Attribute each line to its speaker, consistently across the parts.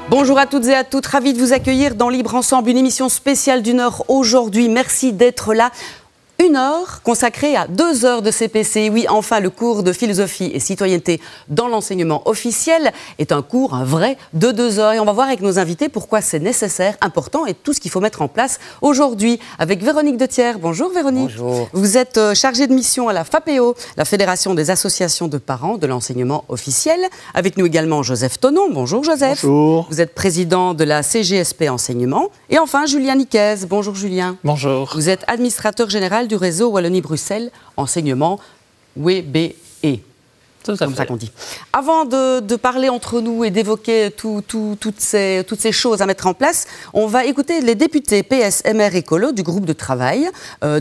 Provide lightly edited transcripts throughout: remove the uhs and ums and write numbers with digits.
Speaker 1: Bonjour à toutes et à toutes, ravi de vous accueillir dans Libre Ensemble, une émission spéciale d'1 heure aujourd'hui. Merci d'être là. 1 heure consacrée à 2 heures de CPC. Oui, enfin, le cours de philosophie et citoyenneté dans l'enseignement officiel est un cours, un vrai, de 2 heures. Et on va voir avec nos invités pourquoi c'est nécessaire, important et tout ce qu'il faut mettre en place aujourd'hui. Avec Véronique Dethier. Bonjour Véronique.
Speaker 2: Bonjour.
Speaker 1: Vous êtes chargée de mission à la FAPEO, la Fédération des associations de parents de l'enseignement officiel. Avec nous également Joseph Thonon. Bonjour Joseph.
Speaker 3: Bonjour.
Speaker 1: Vous êtes président de la CGSP Enseignement. Et enfin Julien Niquez. Bonjour Julien.
Speaker 3: Bonjour.
Speaker 1: Vous êtes administrateur général du réseau Wallonie-Bruxelles Enseignement WBE. C'est comme ça qu'on dit. Avant de parler entre nous et d'évoquer toutes ces choses à mettre en place, on va écouter les députés PS, MR Écolo du groupe de travail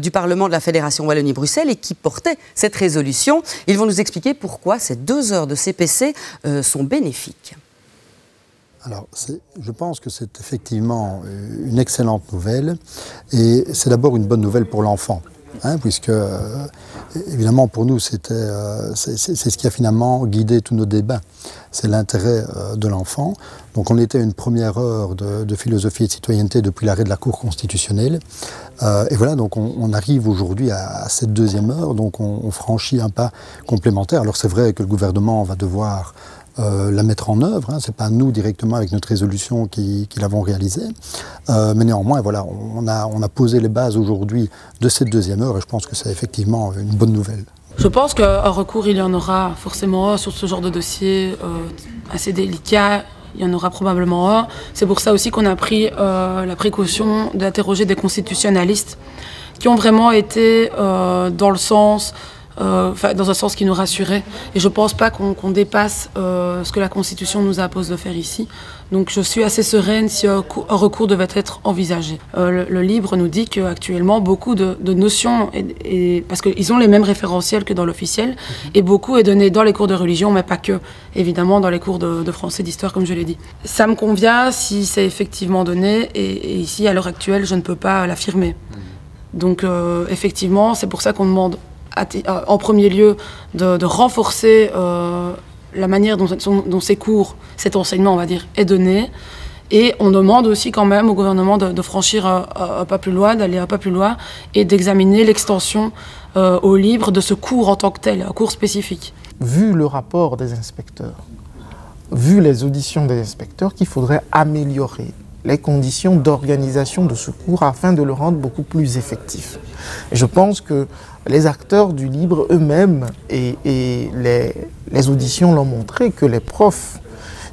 Speaker 1: du Parlement de la Fédération Wallonie-Bruxelles et qui portaient cette résolution. Ils vont nous expliquer pourquoi ces 2 heures de CPC sont bénéfiques.
Speaker 4: Alors, je pense que c'est effectivement une excellente nouvelle et c'est d'abord une bonne nouvelle pour l'enfant. Puisque, évidemment, pour nous, c'est ce qui a finalement guidé tous nos débats. C'est l'intérêt de l'enfant. Donc, on était à une première heure de philosophie et de citoyenneté depuis l'arrêt de la Cour constitutionnelle. Et voilà, donc on arrive aujourd'hui à cette 2e heure. Donc, on franchit un pas complémentaire. Alors, c'est vrai que le gouvernement va devoir la mettre en œuvre. Ce n'est pas nous directement avec notre résolution qui l'avons réalisée. Mais néanmoins, voilà, on a posé les bases aujourd'hui de cette 2e heure et je pense que c'est effectivement une bonne nouvelle.
Speaker 5: Je pense qu'un recours, il y en aura forcément sur ce genre de dossier assez délicat. Il y en aura probablement un. C'est pour ça aussi qu'on a pris la précaution d'interroger des constitutionnalistes qui ont vraiment été dans le sens... dans un sens qui nous rassurait. Et je ne pense pas qu'on dépasse ce que la Constitution nous impose de faire ici. Donc je suis assez sereine si un recours devait être envisagé. Le livre nous dit qu'actuellement, beaucoup de notions, parce qu'ils ont les mêmes référentiels que dans l'officiel, et beaucoup est donné dans les cours de religion, mais pas que, évidemment, dans les cours de français, d'histoire, comme je l'ai dit. Ça me convient si c'est effectivement donné, et ici, à l'heure actuelle, je ne peux pas l'affirmer. Donc effectivement, c'est pour ça qu'on demande en premier lieu de renforcer la manière dont ces cours, cet enseignement, on va dire, est donné. Et on demande aussi quand même au gouvernement de franchir un pas plus loin, d'aller un pas plus loin et d'examiner l'extension au libre de ce cours en tant que tel, un cours spécifique.
Speaker 3: Vu le rapport des inspecteurs, vu les auditions des inspecteurs, qu'il faudrait améliorer les conditions d'organisation de ce cours afin de le rendre beaucoup plus effectif. Et je pense que les acteurs du libre eux-mêmes et les auditions l'ont montré que les profs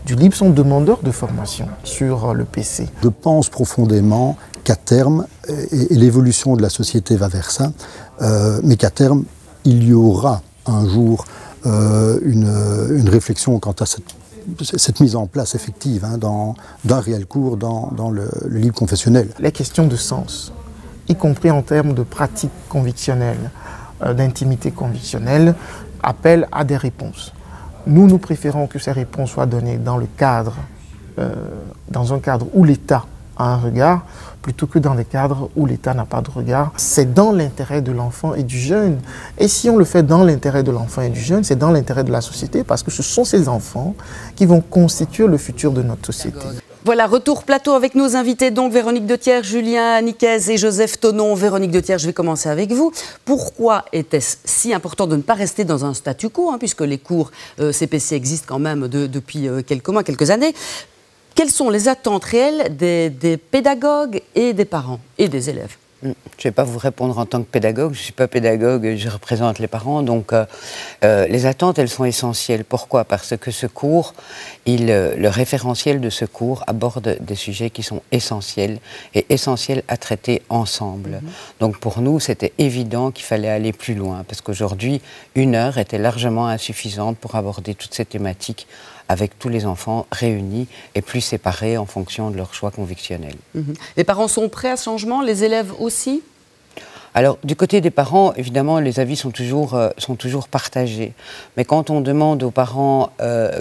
Speaker 3: du libre sont demandeurs de formation sur le PC.
Speaker 4: Je pense profondément qu'à terme, et l'évolution de la société va vers ça, mais qu'à terme, il y aura un jour une réflexion quant à cette mise en place effective d'un réel cours dans le libre confessionnel.
Speaker 3: Les questions de sens, y compris en termes de pratique convictionnelle, d'intimité convictionnelle, appellent à des réponses. Nous préférons que ces réponses soient données dans un cadre où l'État a un regard, plutôt que dans des cadres où l'État n'a pas de regard. C'est dans l'intérêt de l'enfant et du jeune. Et si on le fait dans l'intérêt de l'enfant et du jeune, c'est dans l'intérêt de la société, parce que ce sont ces enfants qui vont constituer le futur de notre société.
Speaker 1: Voilà, retour plateau avec nos invités, donc Véronique Dethier, Julien Niquez et Joseph Thonon. Véronique Dethier, je vais commencer avec vous. Pourquoi était-ce si important de ne pas rester dans un statu quo, puisque les cours CPC existent quand même depuis quelques mois, quelques années? Quelles sont les attentes réelles des pédagogues et des parents et des élèves?
Speaker 2: Je ne vais pas vous répondre en tant que pédagogue, je ne suis pas pédagogue, je représente les parents, donc les attentes, elles sont essentielles. Pourquoi? Parce que ce cours, le référentiel de ce cours aborde des sujets qui sont essentiels et essentiels à traiter ensemble. Donc pour nous, c'était évident qu'il fallait aller plus loin, parce qu'aujourd'hui, 1 heure était largement insuffisante pour aborder toutes ces thématiques avec tous les enfants réunis et plus séparés en fonction de leur choix convictionnel.
Speaker 1: Les parents sont prêts à ce changement, les élèves aussi?
Speaker 2: Alors, du côté des parents, évidemment, les avis sont toujours partagés. Mais quand on demande aux parents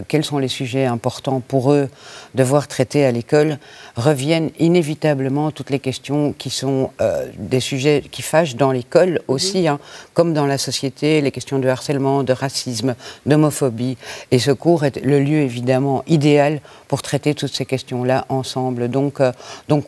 Speaker 2: quels sont les sujets importants pour eux de voir traités à l'école, reviennent inévitablement toutes les questions qui sont des sujets qui fâchent dans l'école aussi, hein, comme dans la société, les questions de harcèlement, de racisme, d'homophobie. Et ce cours est le lieu, évidemment, idéal pour traiter toutes ces questions-là ensemble. Donc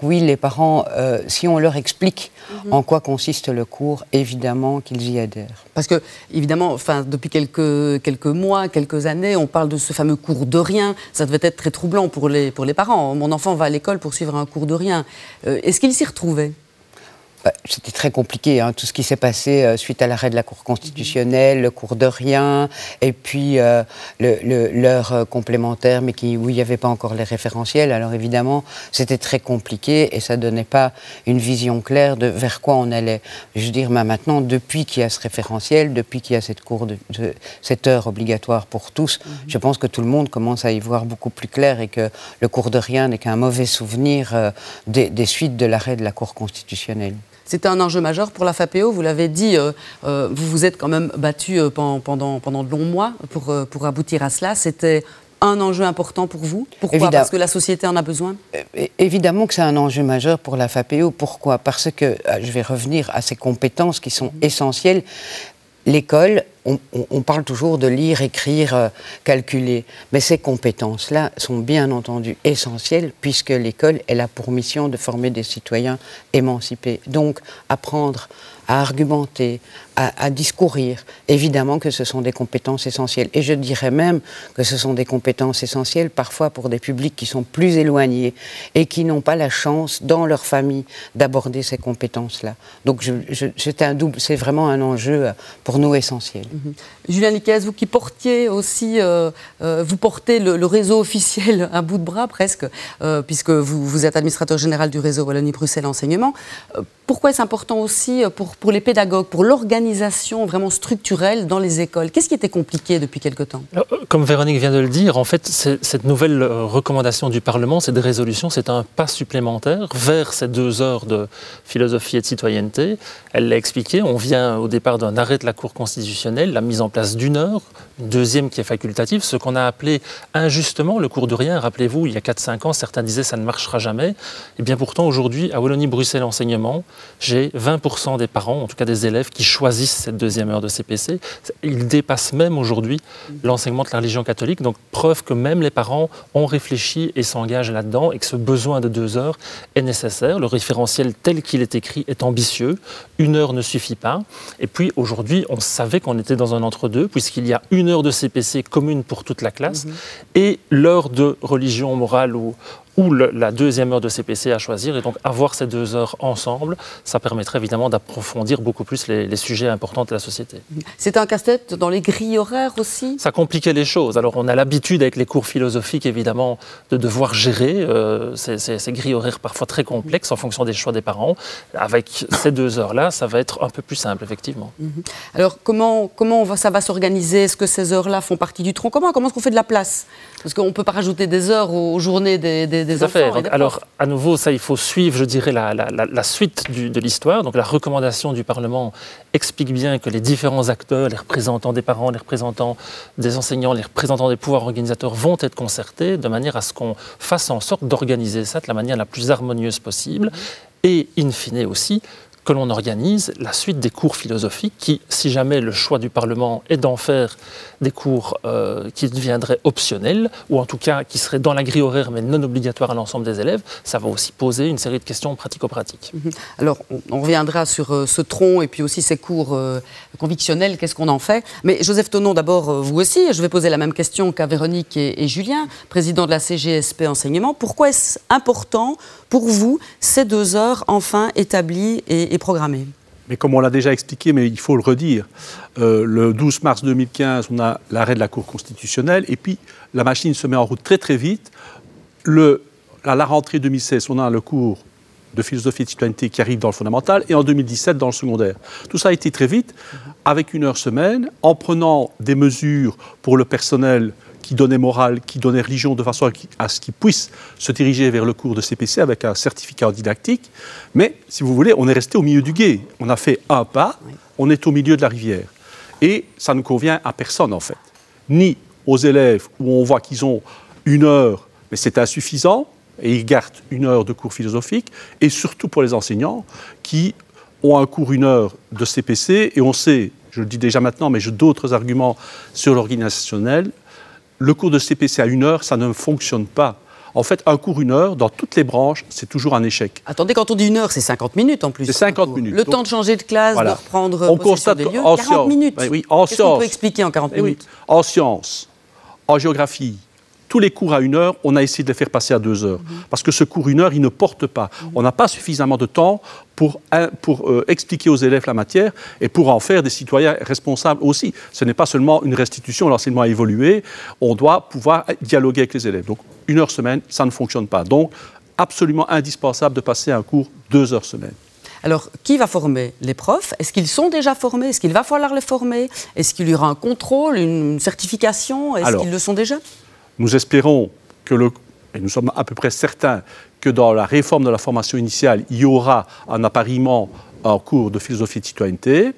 Speaker 2: oui, les parents, si on leur explique en quoi consiste le cours, évidemment qu'ils y adhèrent.
Speaker 1: Parce que, évidemment, depuis quelques mois, quelques années, on parle de ce fameux cours de rien. Ça devait être très troublant pour les parents. Mon enfant va à l'école pour suivre un cours de rien. Est-ce qu'il s'y retrouvait ?
Speaker 2: C'était très compliqué, hein, tout ce qui s'est passé suite à l'arrêt de la Cour constitutionnelle, le cours de rien, et puis l'heure complémentaire, mais où il n'y avait pas encore les référentiels. Alors évidemment, c'était très compliqué et ça ne donnait pas une vision claire de vers quoi on allait. Je veux dire, maintenant, depuis qu'il y a ce référentiel, depuis qu'il y a cette heure obligatoire pour tous, je pense que tout le monde commence à y voir beaucoup plus clair et que le cours de rien n'est qu'un mauvais souvenir des suites de l'arrêt de la Cour constitutionnelle.
Speaker 1: C'était un enjeu majeur pour la FAPEO, vous l'avez dit, vous vous êtes quand même battu pendant de longs mois pour aboutir à cela. C'était un enjeu important pour vous ? Pourquoi ? Parce que la société en a besoin ?
Speaker 2: Évidemment que c'est un enjeu majeur pour la FAPEO. Pourquoi ? Parce que, je vais revenir à ces compétences qui sont essentielles. L'école, on parle toujours de lire, écrire, calculer, mais ces compétences-là sont bien entendu essentielles puisque l'école, elle a pour mission de former des citoyens émancipés. Donc, apprendre à argumenter, à discourir, évidemment que ce sont des compétences essentielles. Et je dirais même que ce sont des compétences essentielles parfois pour des publics qui sont plus éloignés et qui n'ont pas la chance, dans leur famille, d'aborder ces compétences-là. Donc c'est vraiment un enjeu pour nous essentiel.
Speaker 1: Julien Nicaise, vous qui portiez aussi, vous portez le réseau officiel à bout de bras presque, puisque vous êtes administrateur général du réseau Wallonie-Bruxelles Enseignement. Pourquoi est-ce important aussi pour les pédagogues, pour l'organisation vraiment structurelle dans les écoles ? Qu'est-ce qui était compliqué depuis quelque temps ?
Speaker 6: Comme Véronique vient de le dire, en fait, cette nouvelle recommandation du Parlement, cette résolution, c'est un pas supplémentaire vers ces 2 heures de philosophie et de citoyenneté. Elle l'a expliqué, on vient au départ d'un arrêt de la Cour constitutionnelle, la mise en place d'1 heure, une deuxième qui est facultative, ce qu'on a appelé injustement le cours de rien. Rappelez-vous, il y a 4-5 ans, certains disaient ça ne marchera jamais. Et bien pourtant, aujourd'hui, à Wallonie-Bruxelles Enseignement, j'ai 20% des parents, en tout cas des élèves, qui choisissent cette 2e heure de CPC. Ils dépassent même aujourd'hui l'enseignement de la religion catholique. Donc, preuve que même les parents ont réfléchi et s'engagent là-dedans et que ce besoin de 2 heures est nécessaire. Le référentiel tel qu'il est écrit est ambitieux. 1 heure ne suffit pas. Et puis, aujourd'hui, on savait qu'on était dans un entre-deux, puisqu'il y a 1 heure de CPC commune pour toute la classe et l'heure de religion morale ou la 2e heure de CPC à choisir. Et donc, avoir ces 2 heures ensemble, ça permettrait évidemment d'approfondir beaucoup plus les sujets importants de la société.
Speaker 1: C'est un casse-tête dans les grilles horaires aussi ?
Speaker 6: Ça compliquait les choses. Alors, on a l'habitude avec les cours philosophiques, évidemment, de devoir gérer ces grilles horaires parfois très complexes en fonction des choix des parents. Avec ces 2 heures-là, ça va être un peu plus simple, effectivement.
Speaker 1: Alors, comment ça va s'organiser ? Est-ce que ces heures-là font partie du tronc commun ? Comment est-ce qu'on fait de la place ? Parce qu'on ne peut pas rajouter des heures aux journées des enfants.
Speaker 6: Donc, alors, à nouveau, ça, il faut suivre, je dirais, la suite de l'histoire. Donc, la recommandation du Parlement explique bien que les différents acteurs, les représentants des parents, les représentants des enseignants, les représentants des pouvoirs organisateurs vont être concertés de manière à ce qu'on fasse en sorte d'organiser ça de la manière la plus harmonieuse possible. Et, in fine aussi, que l'on organise la suite des cours philosophiques qui, si jamais le choix du Parlement est d'en faire des cours qui deviendraient optionnels, ou en tout cas qui seraient dans la grille horaire mais non obligatoires à l'ensemble des élèves, ça va aussi poser une série de questions pratico-pratiques.
Speaker 1: Alors, on reviendra sur ce tronc et puis aussi ces cours convictionnels, qu'est-ce qu'on en fait ? Mais Joseph Thonon, d'abord, vous aussi, je vais poser la même question qu'à Véronique et Julien, président de la CGSP Enseignement. Pourquoi est-ce important pour vous ces 2 heures enfin établies et programmées ?
Speaker 7: Mais comme on l'a déjà expliqué, mais il faut le redire, le 12 mars 2015, on a l'arrêt de la Cour constitutionnelle et puis la machine se met en route très très vite. À la rentrée 2016, on a le cours de philosophie et de citoyenneté qui arrive dans le fondamental et en 2017 dans le secondaire. Tout ça a été très vite, avec 1 heure semaine, en prenant des mesures pour le personnel qui donnait morale, qui donnait religion, de façon à ce qu'ils puissent se diriger vers le cours de CPC avec un certificat didactique. Mais, si vous voulez, on est resté au milieu du gué. On a fait un pas, on est au milieu de la rivière. Et ça ne convient à personne, en fait. Ni aux élèves où on voit qu'ils ont 1 heure, mais c'est insuffisant, et ils gardent 1 heure de cours philosophique, et surtout pour les enseignants qui ont un cours 1 heure de CPC, et on sait, je le dis déjà maintenant, mais j'ai d'autres arguments sur l'organisationnel, le cours de CPC à 1 heure, ça ne fonctionne pas. En fait, un cours 1 heure, dans toutes les branches, c'est toujours un échec.
Speaker 1: Attendez, quand on dit 1 heure, c'est 50 minutes en plus.
Speaker 7: C'est 50 minutes.
Speaker 1: Le temps de changer de classe,
Speaker 7: voilà.
Speaker 1: De reprendre
Speaker 7: on
Speaker 1: possession des lieux,
Speaker 7: en
Speaker 1: 40
Speaker 7: science,
Speaker 1: minutes.
Speaker 7: Oui, en
Speaker 1: Qu'est-ce qu'on peut expliquer en 40 minutes?
Speaker 7: Oui, en sciences, en géographie, tous les cours à 1 heure, on a essayé de les faire passer à 2 heures. Parce que ce cours 1 heure, il ne porte pas. On n'a pas suffisamment de temps pour expliquer aux élèves la matière et pour en faire des citoyens responsables aussi. Ce n'est pas seulement une restitution, l'enseignement a évolué, on doit pouvoir dialoguer avec les élèves. Donc 1 heure semaine, ça ne fonctionne pas. Donc absolument indispensable de passer un cours 2 heures semaine.
Speaker 1: Alors, qui va former les profs? Est-ce qu'ils sont déjà formés? Est-ce qu'il va falloir les former? Est-ce qu'il y aura un contrôle, une certification? Est-ce qu'ils le sont déjà?
Speaker 7: Nous espérons et nous sommes à peu près certains que dans la réforme de la formation initiale, il y aura un appariement en cours de philosophie de citoyenneté.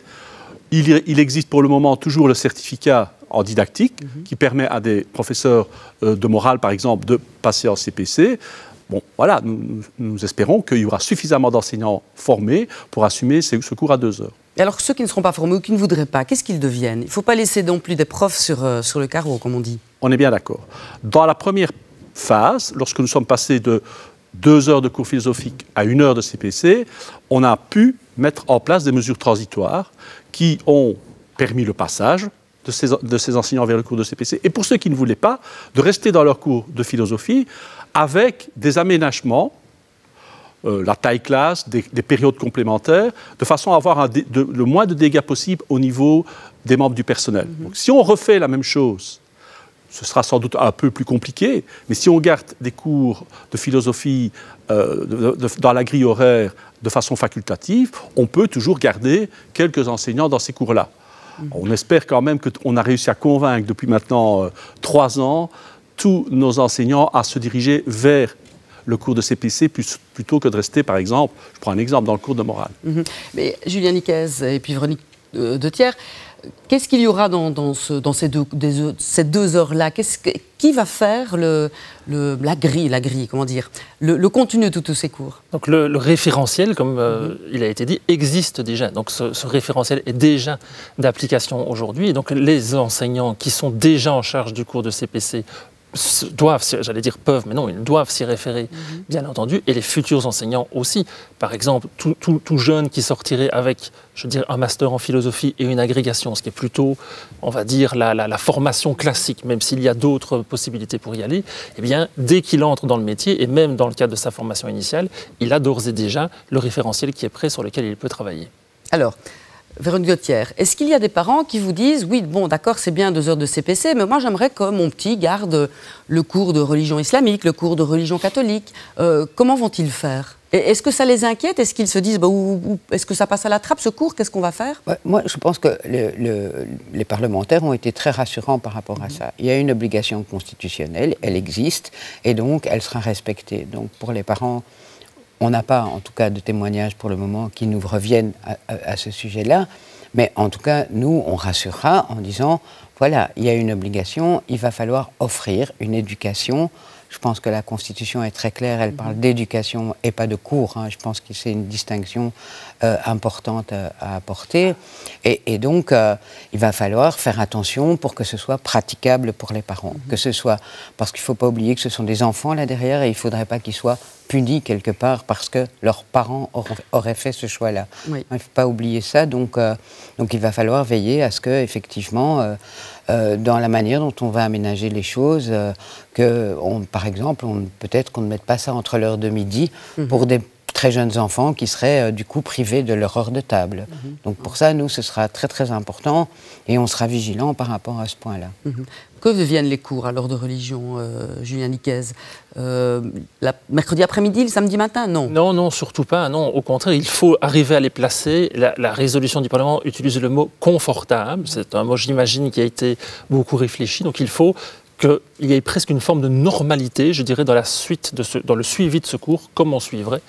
Speaker 7: Il existe pour le moment toujours le certificat en didactique qui permet à des professeurs de morale, par exemple, de passer en CPC. Bon, voilà, nous espérons qu'il y aura suffisamment d'enseignants formés pour assumer ce cours à 2 heures.
Speaker 1: Et alors, ceux qui ne seront pas formés ou qui ne voudraient pas, qu'est-ce qu'ils deviennent? Il ne faut pas laisser non plus des profs sur le carreau, comme on dit.
Speaker 7: On est bien d'accord. Dans la première phase, lorsque nous sommes passés de 2 heures de cours philosophique à 1 heure de CPC, on a pu mettre en place des mesures transitoires qui ont permis le passage de ces enseignants vers le cours de CPC. Et pour ceux qui ne voulaient pas, de rester dans leur cours de philosophie avec des aménagements, la taille classe, des périodes complémentaires, de façon à avoir le moins de dégâts possible au niveau des membres du personnel. Donc, si on refait la même chose, ce sera sans doute un peu plus compliqué, mais si on garde des cours de philosophie dans la grille horaire de façon facultative, on peut toujours garder quelques enseignants dans ces cours-là. On espère quand même qu'on a réussi à convaincre depuis maintenant 3 ans tous nos enseignants à se diriger vers le cours de CPC plutôt que de rester, par exemple, je prends un exemple, dans le cours de morale.
Speaker 1: Mais Julien Nicaise et puis Véronique Dethier, qu'est-ce qu'il y aura dans ces 2 heures-là? Qui va faire la grille, comment dire, le contenu de tous ces cours?
Speaker 6: Donc le référentiel, comme il a été dit, existe déjà. Donc ce référentiel est déjà d'application aujourd'hui. Et donc les enseignants qui sont déjà en charge du cours de CPC doivent, j'allais dire peuvent, mais non, ils doivent s'y référer, bien entendu, et les futurs enseignants aussi. Par exemple, tout jeune qui sortirait avec, je veux dire, un master en philosophie et une agrégation, ce qui est plutôt, on va dire, la formation classique, même s'il y a d'autres possibilités pour y aller, eh bien, dès qu'il entre dans le métier, et même dans le cadre de sa formation initiale, il a d'ores et déjà le référentiel qui est prêt, sur lequel il peut travailler.
Speaker 1: Alors, Véronique Dethier, est-ce qu'il y a des parents qui vous disent « Oui, bon, d'accord, c'est bien 2 heures de CPC, mais moi, j'aimerais que mon petit garde le cours de religion islamique, le cours de religion catholique. Comment vont-ils faire ? Est-ce que ça les inquiète? Est-ce qu'ils se disent est-ce que ça passe à la trappe, ce cours? Qu'est-ce qu'on va faire?
Speaker 2: Moi, je pense que les parlementaires ont été très rassurants par rapport à ça. Il y a une obligation constitutionnelle, elle existe, et donc elle sera respectée. Donc pour les parents, on n'a pas, en tout cas, de témoignages pour le moment qui nous reviennent à ce sujet-là. Mais en tout cas, nous, on rassurera en disant, voilà, il y a une obligation, il va falloir offrir une éducation. Je pense que la Constitution est très claire, elle parle d'éducation et pas de cours. Je pense que c'est une distinction importante à apporter. Et donc, il va falloir faire attention pour que ce soit praticable pour les parents. Que ce soit, parce qu'il ne faut pas oublier que ce sont des enfants là derrière et il ne faudrait pas qu'ils soient punis quelque part parce que leurs parents auraient fait ce choix-là. Oui. Il ne faut pas oublier ça. Donc il va falloir veiller à ce que, effectivement, dans la manière dont on va aménager les choses, par exemple, peut-être qu'on ne mette pas ça entre l'heure de midi pour des très jeunes enfants qui seraient du coup privés de leur heure de table. Donc pour ça, nous, ce sera très très important et on sera vigilants par rapport à ce point-là.
Speaker 1: Que deviennent les cours alors de religion, Julien Nicaise? Mercredi après-midi, le samedi matin? Non.
Speaker 6: Non, surtout pas. Non, au contraire, il faut arriver à les placer. La résolution du Parlement utilise le mot « confortable ». C'est un mot, j'imagine, qui a été beaucoup réfléchi. Donc il faut qu'il y ait presque une forme de normalité, je dirais, dans le suivi de ce cours, comme on suivrait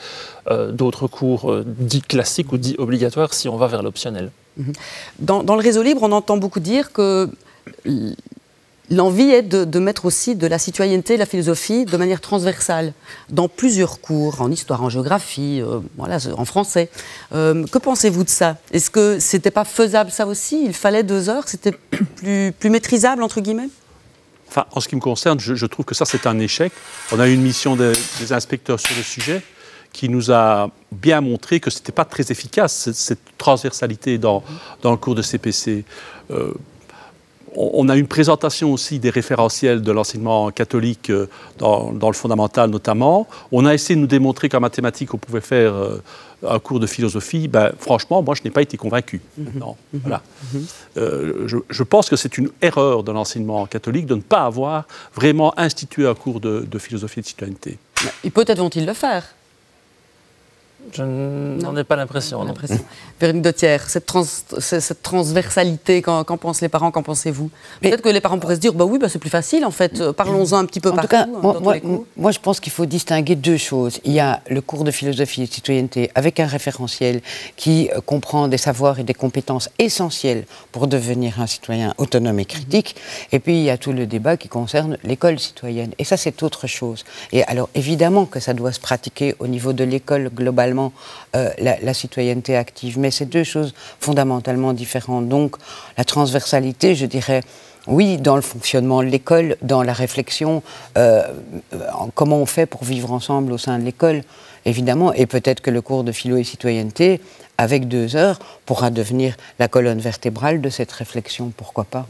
Speaker 6: d'autres cours dits classiques ou dits obligatoires si on va vers l'optionnel.
Speaker 1: Dans le réseau libre, on entend beaucoup dire que l'envie est de mettre aussi de la citoyenneté, de la philosophie de manière transversale, dans plusieurs cours, en histoire, en géographie, en français. Que pensez-vous de ça? Est-ce que c'était pas faisable ça aussi? Il fallait 2 heures? C'était plus maîtrisable, entre guillemets?
Speaker 7: Enfin, en ce qui me concerne, je trouve que ça, c'est un échec. On a eu une mission des inspecteurs sur le sujet qui nous a bien montré que ce n'était pas très efficace, cette transversalité dans le cours de CPC. On a une présentation aussi des référentiels de l'enseignement catholique dans le fondamental notamment. On a essayé de nous démontrer qu'en mathématiques, on pouvait faire un cours de philosophie. Franchement, moi, je n'ai pas été convaincu. Voilà. Je pense que c'est une erreur de l'enseignement catholique de ne pas avoir vraiment institué un cours de philosophie et de citoyenneté.
Speaker 1: Et peut-être vont-ils le faire.
Speaker 6: Je n'en ai pas l'impression.
Speaker 1: Véronique Dothier, cette transversalité, qu'en pensent les parents, qu'en pensez-vous? Peut-être que les parents pourraient se dire, oui, c'est plus facile en fait, parlons-en un petit peu partout.
Speaker 2: En tout cas, moi je pense qu'il faut distinguer 2 choses. Il y a le cours de philosophie et de citoyenneté avec un référentiel qui comprend des savoirs et des compétences essentielles pour devenir un citoyen autonome et critique. Et puis il y a tout le débat qui concerne l'école citoyenne. Et ça, c'est autre chose. Et alors évidemment que ça doit se pratiquer au niveau de l'école globalement, la citoyenneté active, mais c'est 2 choses fondamentalement différentes. Donc la transversalité, je dirais, oui, dans le fonctionnement de l'école, dans la réflexion, comment on fait pour vivre ensemble au sein de l'école, évidemment, et peut-être que le cours de philo et citoyenneté, avec 2 heures, pourra devenir la colonne vertébrale de cette réflexion, pourquoi pas.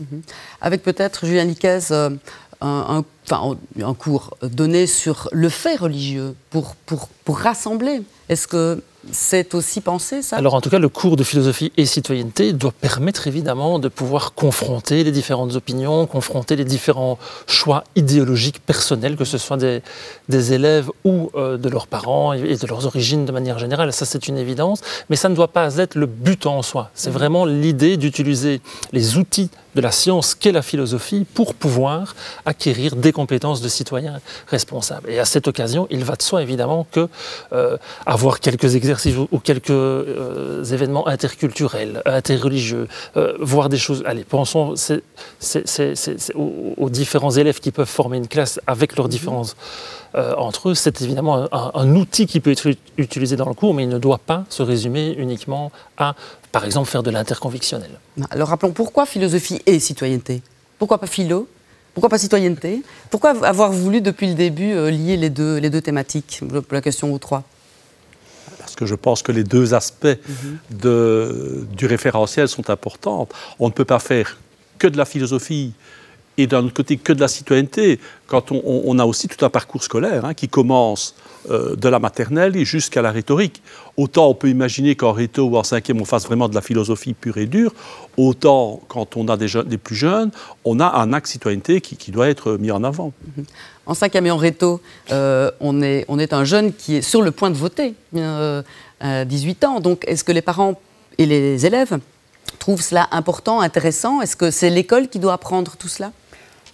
Speaker 1: Avec peut-être, Julien Nicaise, un cours donné sur le fait religieux pour rassembler. Est-ce que c'est aussi pensé, ça?
Speaker 6: Alors, en tout cas, le cours de philosophie et citoyenneté doit permettre, évidemment, de pouvoir confronter les différentes opinions, confronter les différents choix idéologiques personnels, que ce soit des élèves ou de leurs parents et de leurs origines de manière générale. Ça, c'est une évidence. Mais ça ne doit pas être le but en soi. C'est vraiment l'idée d'utiliser les outils de la science qu'est la philosophie pour pouvoir acquérir des compétences de citoyens responsables. Et à cette occasion, il va de soi, évidemment, que avoir quelques exercices ou quelques événements interculturels, interreligieux, voir des choses... Allez, pensons aux différents élèves qui peuvent former une classe avec leurs différences entre eux. C'est évidemment un outil qui peut être utilisé dans le cours, mais il ne doit pas se résumer uniquement à, par exemple, faire de l'interconvictionnel.
Speaker 1: Alors rappelons, pourquoi philosophie et citoyenneté? Pourquoi pas philo? Pourquoi pas citoyenneté? Pourquoi avoir voulu, depuis le début, lier les deux thématiques? La question aux 3.
Speaker 7: Parce que je pense que les 2 aspects du référentiel sont importants. On ne peut pas faire que de la philosophie et d'un autre côté que de la citoyenneté, quand on a aussi tout un parcours scolaire qui commence de la maternelle et jusqu'à la rhétorique. Autant on peut imaginer qu'en rhéto ou en 5e on fasse vraiment de la philosophie pure et dure, autant quand on a des plus jeunes, on a un axe citoyenneté qui doit être mis en avant.
Speaker 1: En 5e et en rhéto, on est un jeune qui est sur le point de voter, à 18 ans. Donc est-ce que les parents et les élèves trouvent cela important, intéressant? Est-ce que c'est l'école qui doit apprendre tout cela?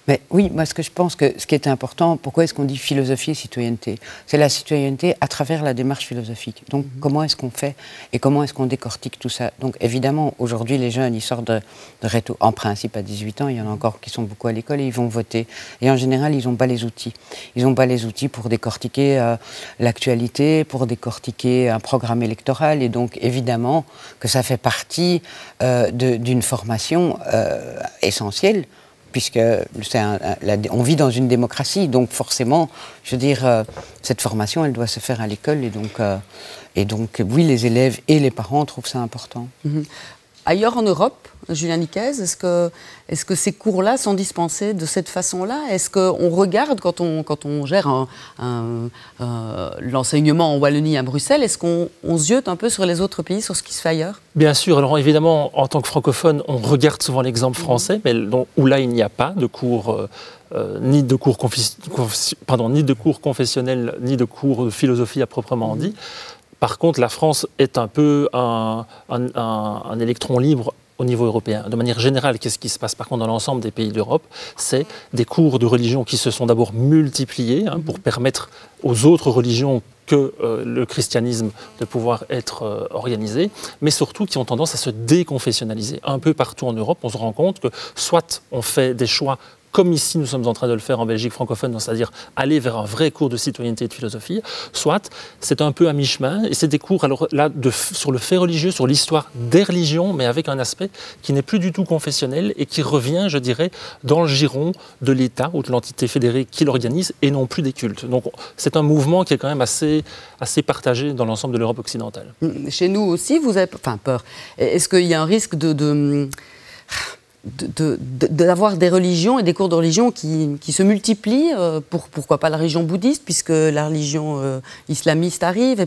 Speaker 2: Mais oui, moi ce que je pense que ce qui est important, pourquoi est-ce qu'on dit philosophie et citoyenneté? C'est la citoyenneté à travers la démarche philosophique. Donc comment est-ce qu'on fait et comment est-ce qu'on décortique tout ça? Donc évidemment, aujourd'hui les jeunes, ils sortent de rhéto, en principe à 18 ans, il y en a encore qui sont beaucoup à l'école et ils vont voter. Et en général, ils n'ont pas les outils. Ils n'ont pas les outils pour décortiquer l'actualité, pour décortiquer un programme électoral. Et donc évidemment que ça fait partie d'une formation essentielle, puisque on vit dans une démocratie, donc forcément, je veux dire, cette formation, elle doit se faire à l'école, et donc oui, les élèves et les parents trouvent ça important.
Speaker 1: Ailleurs en Europe, Julien Nicaise, est-ce que ces cours-là sont dispensés de cette façon-là? Est-ce qu'on regarde, quand on gère l'enseignement en Wallonie à Bruxelles, est-ce qu'on ziote un peu sur les autres pays, sur ce qui se fait ailleurs?
Speaker 6: Bien sûr. Alors évidemment, en tant que francophone, on regarde souvent l'exemple français, mais où là, il n'y a pas de cours... ni de cours confessionnels, ni de cours de philosophie à proprement dit. Par contre, la France est un peu un électron libre au niveau européen. De manière générale, qu'est-ce qui se passe par contre dans l'ensemble des pays d'Europe? C'est des cours de religion qui se sont d'abord multipliés pour permettre aux autres religions que le christianisme de pouvoir être organisé, mais surtout qui ont tendance à se déconfessionnaliser. Un peu partout en Europe, on se rend compte que soit on fait des choix comme ici nous sommes en train de le faire en Belgique francophone, c'est-à-dire aller vers un vrai cours de citoyenneté et de philosophie, soit c'est un peu à mi-chemin, et c'est des cours alors, là, sur le fait religieux, sur l'histoire des religions, mais avec un aspect qui n'est plus du tout confessionnel et qui revient, je dirais, dans le giron de l'État ou de l'entité fédérée qui l'organise et non plus des cultes. Donc c'est un mouvement qui est quand même assez partagé dans l'ensemble de l'Europe occidentale.
Speaker 1: Chez nous aussi, vous avez peur. Est-ce qu'il y a un risque d'avoir des religions et des cours de religion qui se multiplient, pourquoi pas la religion bouddhiste, puisque la religion islamiste arrive,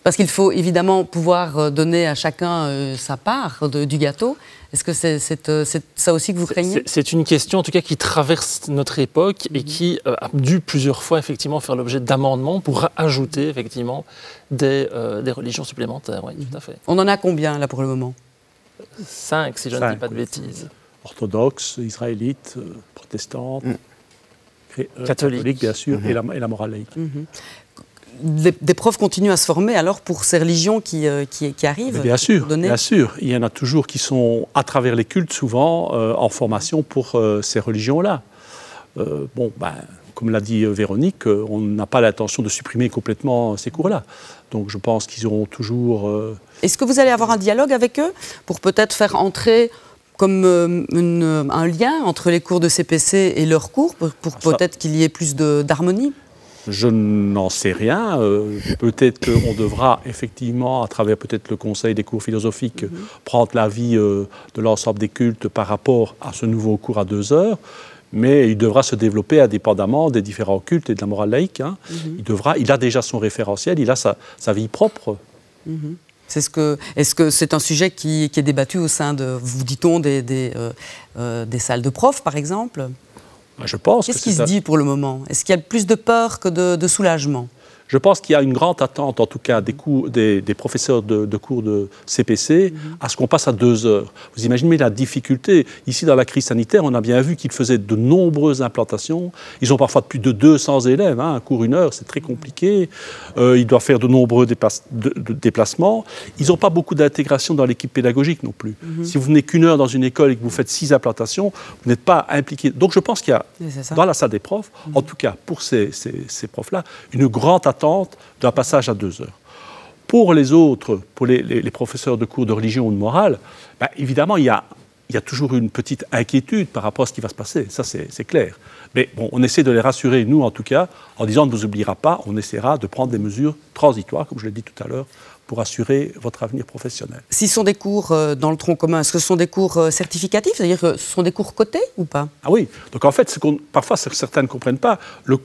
Speaker 1: parce qu'il faut évidemment pouvoir donner à chacun sa part du gâteau. Est-ce que c'est ça aussi que vous craignez?
Speaker 6: C'est une question en tout cas qui traverse notre époque et qui a dû plusieurs fois effectivement faire l'objet d'amendements pour ajouter effectivement des religions supplémentaires. Oui, tout à fait.
Speaker 1: On en a combien là pour le moment?
Speaker 6: 5, si je ne dis pas de bêtises.
Speaker 7: Orthodoxes, israélites, protestantes,
Speaker 6: catholiques,
Speaker 7: bien sûr, et la morale laïque.
Speaker 1: Des profs continuent à se former alors pour ces religions qui arrivent?
Speaker 7: Bien sûr. Il y en a toujours qui sont, à travers les cultes, souvent en formation pour ces religions-là. Comme l'a dit Véronique, on n'a pas l'intention de supprimer complètement ces cours-là. Donc je pense qu'ils auront toujours...
Speaker 1: Est-ce que vous allez avoir un dialogue avec eux pour peut-être faire entrer comme un lien entre les cours de CPC et leurs cours, pour peut-être qu'il y ait plus d'harmonie?
Speaker 7: Je n'en sais rien. Peut-être qu'on devra effectivement, à travers peut-être le Conseil des cours philosophiques, prendre l'avis de l'ensemble des cultes par rapport à ce nouveau cours à 2 heures. Mais il devra se développer indépendamment des différents cultes et de la morale laïque. Il a déjà son référentiel, il a sa vie propre.
Speaker 1: Est-ce que c'est un sujet qui est débattu au sein de, vous dit-on, des salles de profs, par exemple?
Speaker 7: Je pense.
Speaker 1: Qu'est-ce qui se dit pour le moment? Est-ce qu'il y a plus de peur que de soulagement?
Speaker 7: Je pense qu'il y a une grande attente, en tout cas des professeurs de cours de CPC, à ce qu'on passe à 2 heures. Vous imaginez la difficulté. Ici, dans la crise sanitaire, on a bien vu qu'ils faisaient de nombreuses implantations. Ils ont parfois plus de 200 élèves. Un cours 1 heure, c'est très compliqué. Ils doivent faire de nombreux déplacements. Ils n'ont pas beaucoup d'intégration dans l'équipe pédagogique non plus. Si vous venez qu'1 heure dans une école et que vous faites 6 implantations, vous n'êtes pas impliqué. Donc je pense qu'il y a, dans la salle des profs, en tout cas pour ces profs-là, une grande attente d'un passage à 2 heures. Pour les autres, pour les professeurs de cours de religion ou de morale, évidemment, il y a toujours une petite inquiétude par rapport à ce qui va se passer. Ça, c'est clair. Mais bon, on essaie de les rassurer, nous en tout cas, en disant on ne vous oubliera pas, on essaiera de prendre des mesures transitoires, comme je l'ai dit tout à l'heure, pour assurer votre avenir professionnel.
Speaker 1: S'ils sont des cours dans le tronc commun, est-ce que ce sont des cours certificatifs? C'est-à-dire que ce sont des cours cotés ou pas?
Speaker 7: Ah oui. Donc en fait, parfois certains ne comprennent pas, le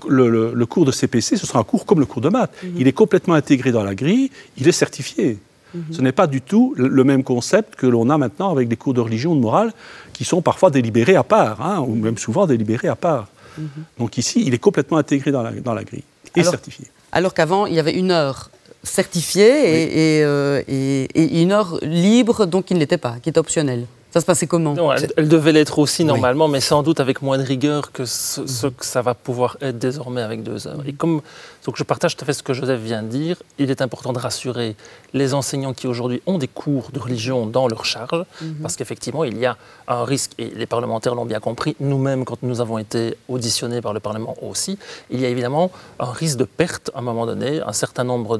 Speaker 7: cours de CPC, ce sera un cours comme le cours de maths. Il est complètement intégré dans la grille, il est certifié. Ce n'est pas du tout le même concept que l'on a maintenant avec des cours de religion ou de morale qui sont parfois délibérés à part, ou même souvent délibérés à part. Donc ici, il est complètement intégré dans la grille et certifié.
Speaker 1: Alors qu'avant, il y avait 1 heure certifiée et 1 heure libre, donc qui ne l'était pas, qui était optionnelle. Ça se passait comment?
Speaker 6: Non, elle devait l'être aussi normalement, mais sans doute avec moins de rigueur que ce que ça va pouvoir être désormais avec 2 heures. Et donc je partage tout à fait ce que Joseph vient de dire, il est important de rassurer les enseignants qui aujourd'hui ont des cours de religion dans leur charge, parce qu'effectivement il y a un risque, et les parlementaires l'ont bien compris, nous-mêmes quand nous avons été auditionnés par le Parlement aussi, il y a évidemment un risque de perte à un moment donné, un certain nombre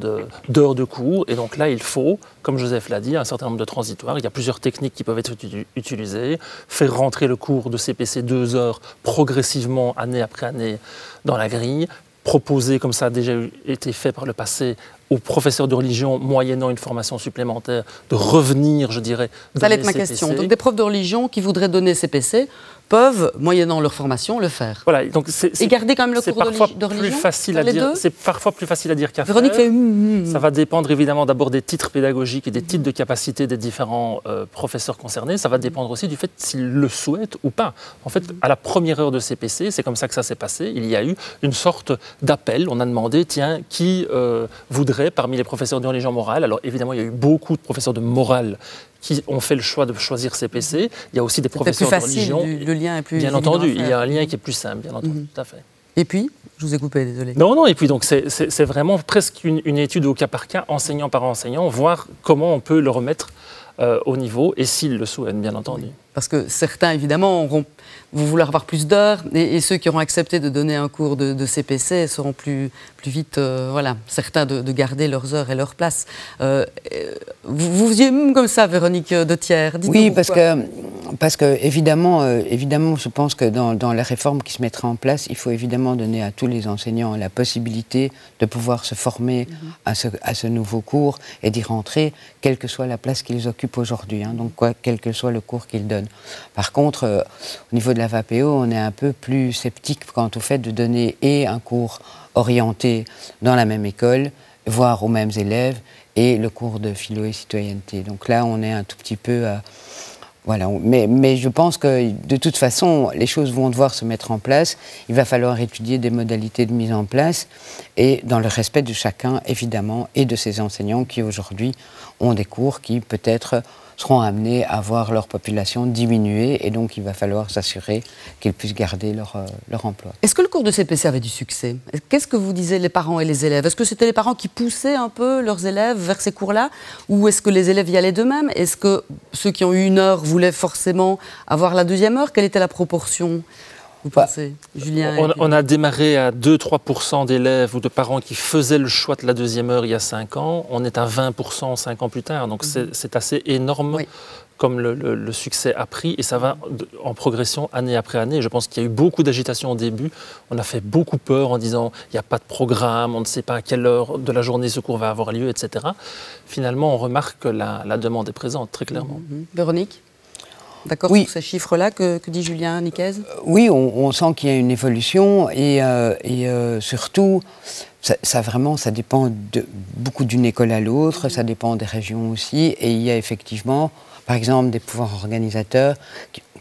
Speaker 6: d'heures de cours, et donc là il faut, comme Joseph l'a dit, un certain nombre de transitoires, il y a plusieurs techniques qui peuvent être utilisées, faire rentrer le cours de CPC 2 heures progressivement, année après année, dans la grille, proposer, comme ça a déjà été fait par le passé, aux professeurs de religion, moyennant une formation supplémentaire, de revenir, je dirais,
Speaker 1: ça allait être ma question. Donc des profs de religion qui voudraient donner CPC peuvent, moyennant leur formation, le faire.
Speaker 6: Voilà, donc
Speaker 1: et garder quand même le cours de religion.
Speaker 6: C'est parfois plus facile à dire qu'à faire.
Speaker 1: Véronique fait
Speaker 6: Ça va dépendre évidemment d'abord des titres pédagogiques et des titres de capacité des différents professeurs concernés. Ça va dépendre aussi du fait s'ils le souhaitent ou pas. En fait, à la première heure de CPC, c'est comme ça que ça s'est passé. Il y a eu une sorte d'appel. On a demandé, tiens, qui voudrait parmi les professeurs de religion morale. Alors évidemment, il y a eu beaucoup de professeurs de morale qui ont fait le choix de choisir CPC. Il y a aussi des professeurs de religion.
Speaker 1: Le lien est plus
Speaker 6: bien entendu, il y a un lien qui est plus simple, bien entendu, tout à fait.
Speaker 1: Et puis, je vous ai coupé, désolé.
Speaker 6: Non, et puis donc c'est vraiment presque une étude au cas par cas, enseignant par enseignant, voir comment on peut le remettre au niveau, et s'ils le souhaitent, bien entendu.
Speaker 1: Oui. Parce que certains, évidemment, vont vouloir avoir plus d'heures, et ceux qui auront accepté de donner un cours de CPC seront plus vite, certains de garder leurs heures et leur place. Vous faisiez comme ça, Véronique de Thiers.
Speaker 2: Oui, parce que évidemment, je pense que dans la réforme qui se mettra en place, il faut évidemment donner à tous les enseignants la possibilité de pouvoir se former à ce nouveau cours et d'y rentrer, quelle que soit la place qu'ils occupent aujourd'hui, donc quel que soit le cours qu'ils donnent. Par contre, au niveau de la VAPEO, on est un peu plus sceptique quant au fait de donner un cours orienté dans la même école, voire aux mêmes élèves, et le cours de philo et citoyenneté. Donc là, on est un tout petit peu... mais je pense que de toute façon, les choses vont devoir se mettre en place. Il va falloir étudier des modalités de mise en place, et dans le respect de chacun, évidemment, et de ces enseignants qui aujourd'hui ont des cours qui peut-être seront amenés à voir leur population diminuer, et donc il va falloir s'assurer qu'ils puissent garder leur emploi.
Speaker 1: Est-ce que le cours de CPC avait du succès? Qu'est-ce que vous disaient les parents et les élèves? Est-ce que c'était les parents qui poussaient un peu leurs élèves vers ces cours-là, ou est-ce que les élèves y allaient d'eux-mêmes? Est-ce que ceux qui ont eu une heure voulaient forcément avoir la deuxième heure? Quelle était la proportion, vous pensez, Julien?
Speaker 6: On a démarré à 2-3% d'élèves ou de parents qui faisaient le choix de la deuxième heure il y a 5 ans. On est à 20% 5 ans plus tard. Donc c'est assez énorme comme le succès a pris. Et ça va en progression année après année. Je pense qu'il y a eu beaucoup d'agitation au début. On a fait beaucoup peur en disant il n'y a pas de programme, on ne sait pas à quelle heure de la journée ce cours va avoir lieu, etc. Finalement, on remarque que la demande est présente, très clairement.
Speaker 1: Véronique ? D'accord, sur ces chiffres-là que dit Julien Nicaise?
Speaker 2: Oui, on sent qu'il y a une évolution, et surtout, ça dépend beaucoup d'une école à l'autre, ça dépend des régions aussi, et il y a effectivement, par exemple, des pouvoirs organisateurs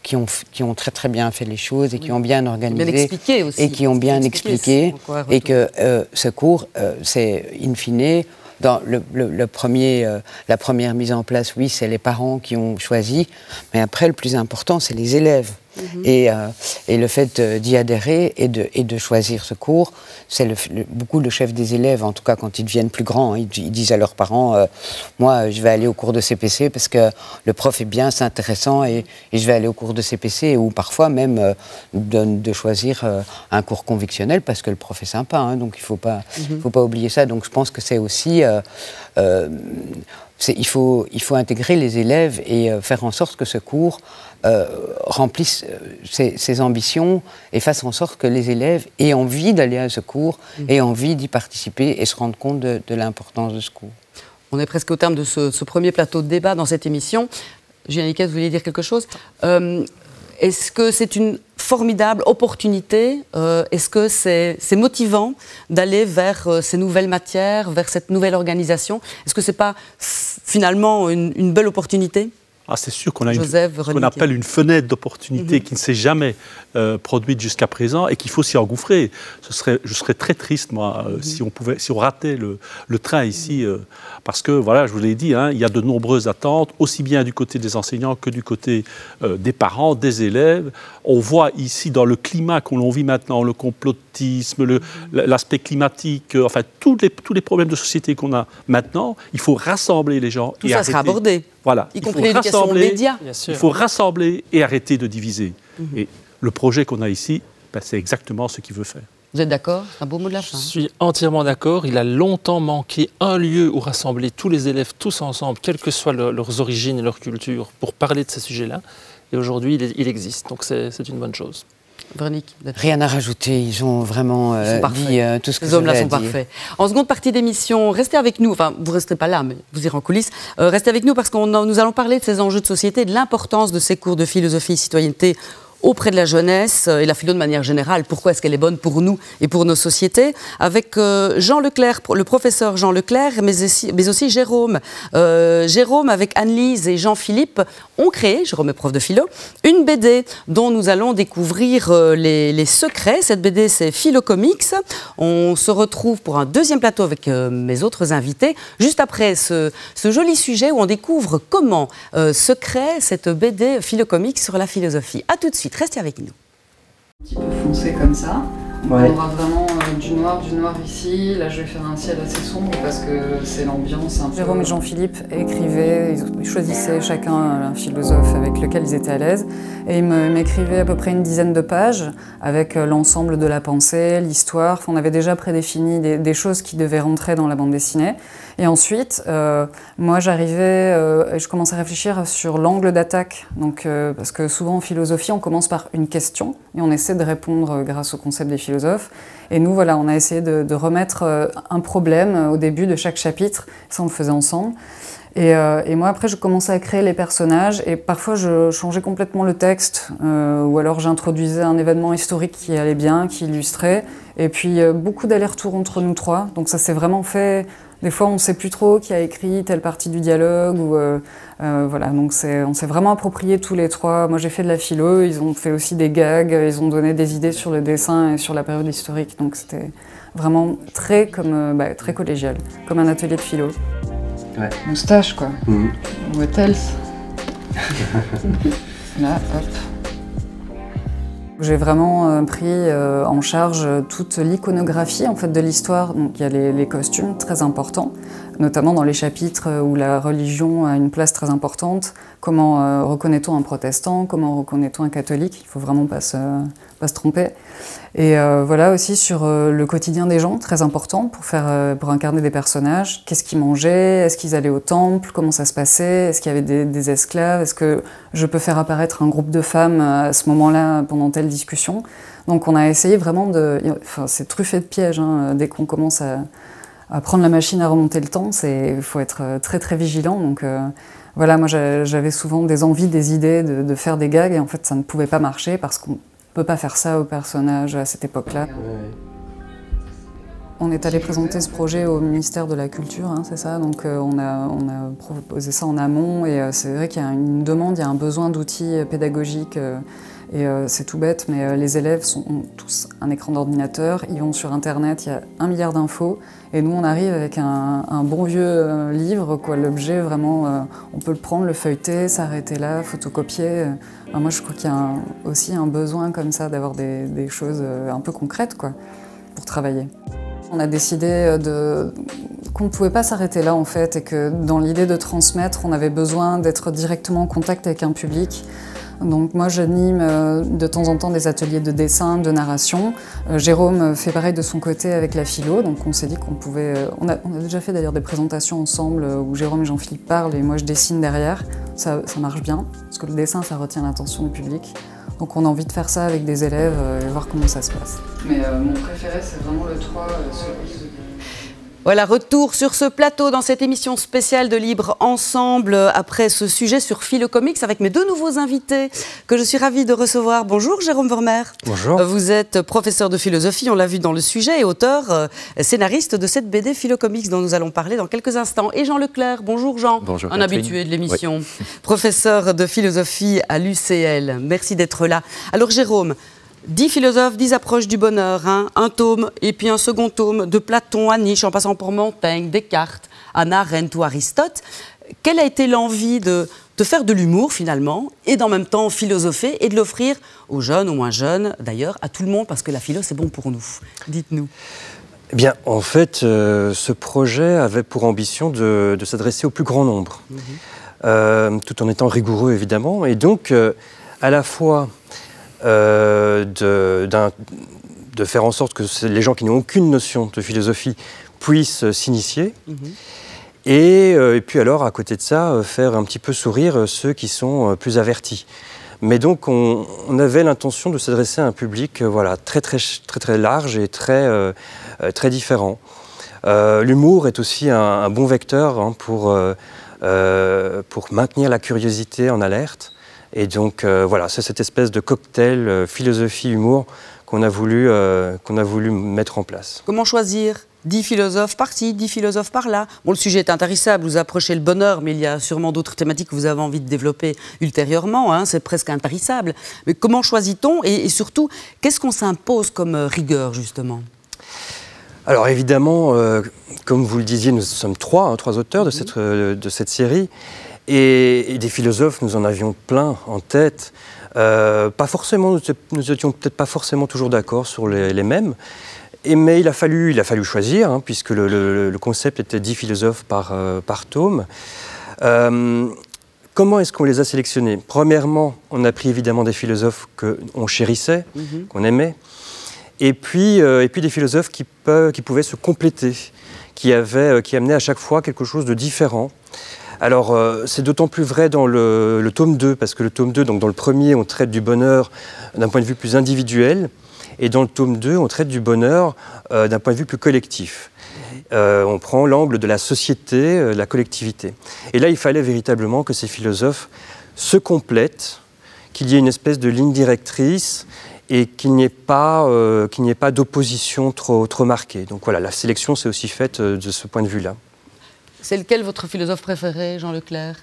Speaker 2: qui ont très très bien fait les choses et qui ont bien organisé et qui ont bien expliqué, et que ce cours, c'est in fine... Dans la première mise en place, oui, c'est les parents qui ont choisi, mais après, le plus important, c'est les élèves. Et le fait d'y adhérer et de choisir ce cours, c'est beaucoup le chef des élèves, en tout cas quand ils deviennent plus grands, ils disent à leurs parents moi je vais aller au cours de CPC parce que le prof est bien, c'est intéressant, et je vais aller au cours de CPC, ou parfois même de choisir un cours convictionnel parce que le prof est sympa, donc il faut pas oublier ça. Donc je pense que c'est aussi il faut intégrer les élèves et faire en sorte que ce cours remplisse ses ambitions et fasse en sorte que les élèves aient envie d'aller à ce cours, aient envie d'y participer et se rendent compte de l'importance de ce cours.
Speaker 1: On est presque au terme de ce premier plateau de débat dans cette émission. Julien Nicaise, vous vouliez dire quelque chose? Est-ce que c'est une formidable opportunité? Est-ce que c'est motivant d'aller vers ces nouvelles matières, vers cette nouvelle organisation? Est-ce que ce n'est pas finalement une belle opportunité?
Speaker 7: C'est sûr qu'on a ce qu'on appelle une fenêtre d'opportunité qui ne s'est jamais produite jusqu'à présent, et qu'il faut s'y engouffrer. Je serais très triste, moi, si on ratait le train ici, parce que, voilà, je vous l'ai dit, il y a de nombreuses attentes, aussi bien du côté des enseignants que du côté des parents, des élèves. On voit ici, dans le climat qu'on vit maintenant, le complotisme, l'aspect climatique, enfin, tous les problèmes de société qu'on a maintenant, il faut rassembler les gens.
Speaker 1: Tout ça sera abordé.
Speaker 7: Voilà,
Speaker 1: y compris l'éducation aux médias.
Speaker 7: Il faut rassembler et arrêter de diviser. Et le projet qu'on a ici, c'est exactement ce qu'il veut faire.
Speaker 1: Vous êtes d'accord? C'est un beau mot de la fin.
Speaker 6: Je suis entièrement d'accord. Il a longtemps manqué un lieu où rassembler tous les élèves, tous ensemble, quelles que soient leurs origines et leur culture, pour parler de ces sujets-là. Et aujourd'hui, il existe. Donc c'est une bonne chose.
Speaker 1: Véronique,
Speaker 2: rien à rajouter, ils ont vraiment dit tout ce que
Speaker 1: ces hommes-là sont parfaits. En seconde partie d'émission, restez avec nous, enfin vous ne resterez pas là, mais vous irez en coulisses, restez avec nous parce que nous allons parler de ces enjeux de société, de l'importance de ces cours de philosophie et citoyenneté auprès de la jeunesse et la philo de manière générale. Pourquoi est-ce qu'elle est bonne pour nous et pour nos sociétés? Avec Jean Leclerc, le professeur Jean Leclerc, mais aussi Jérôme. Jérôme, avec Anne-Lise et Jean-Philippe, ont créé, Jérôme est prof de philo, une BD dont nous allons découvrir les secrets. Cette BD, c'est Philocomics. On se retrouve pour un deuxième plateau avec mes autres invités, juste après ce joli sujet où on découvre comment se crée cette BD Philocomics sur la philosophie. A tout de suite, restez avec nous.
Speaker 8: Un petit peu foncé comme ça. Ouais. On aura vraiment du noir ici. Là, je vais faire un ciel assez sombre parce que c'est l'ambiance un peu...
Speaker 9: Jérôme et Jean-Philippe écrivaient, ils choisissaient chacun un philosophe avec lequel ils étaient à l'aise. Et ils m'écrivaient à peu près une dizaine de pages avec l'ensemble de la pensée, l'histoire. Enfin, on avait déjà prédéfini des choses qui devaient rentrer dans la bande dessinée. Et ensuite, moi, j'arrivais et je commençais à réfléchir sur l'angle d'attaque. Donc, parce que souvent en philosophie, on commence par une question et on essaie de répondre grâce au concept des philosophes. Et nous, voilà, on a essayé de remettre un problème au début de chaque chapitre. Ça, on le faisait ensemble. Et moi, après, je commençais à créer les personnages et parfois, je changeais complètement le texte ou alors j'introduisais un événement historique qui allait bien, qui illustrait. Et puis, beaucoup d'allers-retours entre nous trois. Donc ça s'est vraiment fait... Des fois, on ne sait plus trop qui a écrit telle partie du dialogue. Ou, voilà, donc on s'est vraiment approprié tous les trois. Moi, j'ai fait de la philo, ils ont fait aussi des gags, ils ont donné des idées sur le dessin et sur la période historique. Donc c'était vraiment très collégial, comme un atelier de philo.
Speaker 8: Ouais. Moustache, quoi. What else? Là, hop.
Speaker 9: J'ai vraiment pris en charge toute l'iconographie en fait, de l'histoire. Donc il y a les costumes très importants, notamment dans les chapitres où la religion a une place très importante. Comment reconnaît-on un protestant? Comment reconnaît-on un catholique? Il ne faut vraiment pas se tromper. Et voilà aussi sur le quotidien des gens, très important pour incarner des personnages. Qu'est-ce qu'ils mangeaient? Est-ce qu'ils allaient au temple? Comment ça se passait? Est-ce qu'il y avait des esclaves? Est-ce que je peux faire apparaître un groupe de femmes à ce moment-là pendant telle discussion? Donc on a essayé vraiment de... Enfin, c'est truffé de pièges, hein, dès qu'on commence à prendre la machine à remonter le temps, il faut être très très vigilant. Donc voilà, moi j'avais souvent des envies, des idées de faire des gags et en fait ça ne pouvait pas marcher parce qu'on ne peut pas faire ça aux personnages à cette époque-là. On est allé présenter ce projet au ministère de la Culture, hein, c'est ça. Donc on a proposé ça en amont et c'est vrai qu'il y a une demande, il y a un besoin d'outils pédagogiques et c'est tout bête, mais les élèves ont tous un écran d'ordinateur, ils vont sur Internet, il y a 1 milliard d'infos et nous on arrive avec un bon vieux livre, quoi, l'objet vraiment, on peut le prendre, le feuilleter, s'arrêter là, photocopier. Moi je crois qu'il y a aussi un besoin comme ça d'avoir des choses un peu concrètes quoi, pour travailler. On a décidé qu'on ne pouvait pas s'arrêter là en fait et que dans l'idée de transmettre, on avait besoin d'être directement en contact avec un public. Donc moi j'anime de temps en temps des ateliers de dessin, de narration. Jérôme fait pareil de son côté avec la philo, donc on s'est dit qu'on pouvait... On a déjà fait d'ailleurs des présentations ensemble où Jérôme et Jean-Philippe parlent et moi je dessine derrière. Ça marche bien, parce que le dessin ça retient l'attention du public. Donc on a envie de faire ça avec des élèves et voir comment ça se passe.
Speaker 8: Mais mon préféré c'est vraiment le 3, celui de...
Speaker 1: Voilà, retour sur ce plateau dans cette émission spéciale de Libre Ensemble après ce sujet sur Philocomics avec mes 2 nouveaux invités que je suis ravie de recevoir. Bonjour Jérôme Vermeer.
Speaker 10: Bonjour.
Speaker 1: Vous êtes professeur de philosophie, on l'a vu dans le sujet, et auteur, scénariste de cette BD Philocomics dont nous allons parler dans quelques instants. Et Jean Leclerc, bonjour Jean.
Speaker 10: Bonjour
Speaker 1: un
Speaker 10: Catherine.
Speaker 1: Habitué de l'émission.
Speaker 10: Oui.
Speaker 1: Professeur de philosophie à l'UCL. Merci d'être là. Alors Jérôme, 10 philosophes, 10 approches du bonheur, hein. Un tome et puis un second tome de Platon à Nietzsche, en passant par Montaigne, Descartes, Hannah Arendt ou Aristote. Quelle a été l'envie de faire de l'humour finalement et d'en même temps philosopher et de l'offrir aux jeunes, aux moins jeunes, d'ailleurs, à tout le monde parce que la philo c'est bon pour nous? Dites-nous.
Speaker 10: Eh bien, en fait, ce projet avait pour ambition de s'adresser au plus grand nombre, tout en étant rigoureux évidemment, et donc à la fois de faire en sorte que les gens qui n'ont aucune notion de philosophie puissent s'initier. Et puis alors, à côté de ça, faire un petit peu sourire ceux qui sont plus avertis. Mais donc, on avait l'intention de s'adresser à un public voilà, très large et très différent. L'humour est aussi un bon vecteur hein, pour maintenir la curiosité en alerte. Et donc voilà, c'est cette espèce de cocktail philosophie-humour qu'on a voulu mettre en place.
Speaker 1: Comment choisir 10 philosophes par-ci, 10 philosophes par-là? Bon, le sujet est intarissable, vous approchez le bonheur, mais il y a sûrement d'autres thématiques que vous avez envie de développer ultérieurement, hein, c'est presque intarissable. Mais comment choisit-on et surtout, qu'est-ce qu'on s'impose comme rigueur, justement?
Speaker 10: Alors évidemment, comme vous le disiez, nous sommes trois auteurs de cette série, et des philosophes, nous en avions plein en tête. Pas forcément, nous étions peut-être pas forcément toujours d'accord sur les mêmes, mais il a fallu choisir, hein, puisque le concept était 10 philosophes par tome. Comment est-ce qu'on les a sélectionnés? Premièrement, on a pris évidemment des philosophes qu'on chérissait, qu'on aimait, et puis des philosophes qui pouvaient se compléter, qui amenaient à chaque fois quelque chose de différent. Alors, c'est d'autant plus vrai dans le tome 2, parce que le tome 2, donc dans le premier, on traite du bonheur d'un point de vue plus individuel, et dans le tome 2, on traite du bonheur d'un point de vue plus collectif. On prend l'angle de la société, de la collectivité. Et là, il fallait véritablement que ces philosophes se complètent, qu'il y ait une espèce de ligne directrice, et qu'il n'y ait pas d'opposition trop marquée. Donc voilà, la sélection s'est aussi faite de ce point de vue-là.
Speaker 1: C'est lequel votre philosophe préféré, Jean Leclerc?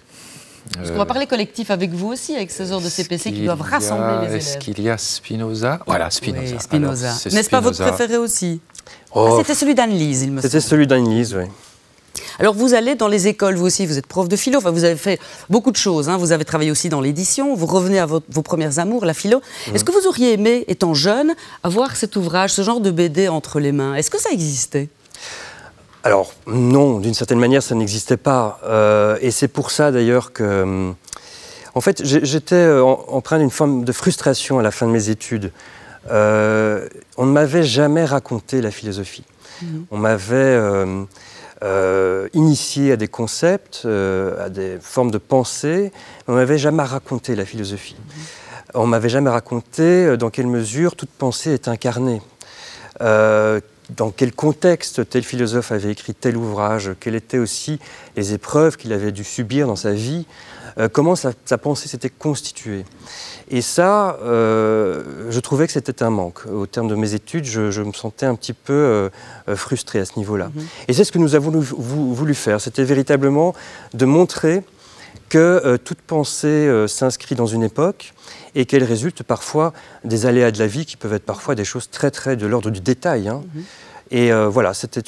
Speaker 1: Parce qu'on va parler collectif avec vous aussi, avec ces heures de CPC qui doivent rassembler les élèves.
Speaker 11: Est-ce qu'il y a Spinoza? Voilà, Spinoza.
Speaker 1: Oui, Spinoza. N'est-ce pas votre préféré aussi? C'était celui d'Anne-Lise, il me semble.
Speaker 10: C'était celui d'Anne-Lise, oui.
Speaker 1: Alors vous allez dans les écoles, vous aussi, vous êtes prof de philo, enfin, vous avez fait beaucoup de choses, hein. Vous avez travaillé aussi dans l'édition, vous revenez à vos premières amours, la philo. Est-ce que vous auriez aimé, étant jeune, avoir cet ouvrage, ce genre de BD entre les mains? Est-ce que ça existait?
Speaker 10: Alors non, d'une certaine manière, ça n'existait pas. Et c'est pour ça d'ailleurs que... en fait, j'étais empreint d'une forme de frustration à la fin de mes études. On ne m'avait jamais raconté la philosophie. On m'avait initié à des concepts, à des formes de pensée. On ne m'avait jamais raconté la philosophie. On ne m'avait jamais raconté dans quelle mesure toute pensée est incarnée. Dans quel contexte tel philosophe avait écrit tel ouvrage, quelles étaient aussi les épreuves qu'il avait dû subir dans sa vie, comment sa pensée s'était constituée. Et ça, je trouvais que c'était un manque. Au terme de mes études, je me sentais un petit peu frustré à ce niveau-là. Et c'est ce que nous avons voulu faire, c'était véritablement de montrer que toute pensée s'inscrit dans une époque et qu'elle résulte parfois des aléas de la vie qui peuvent être parfois des choses très de l'ordre du détail. Hein. Et voilà, c'était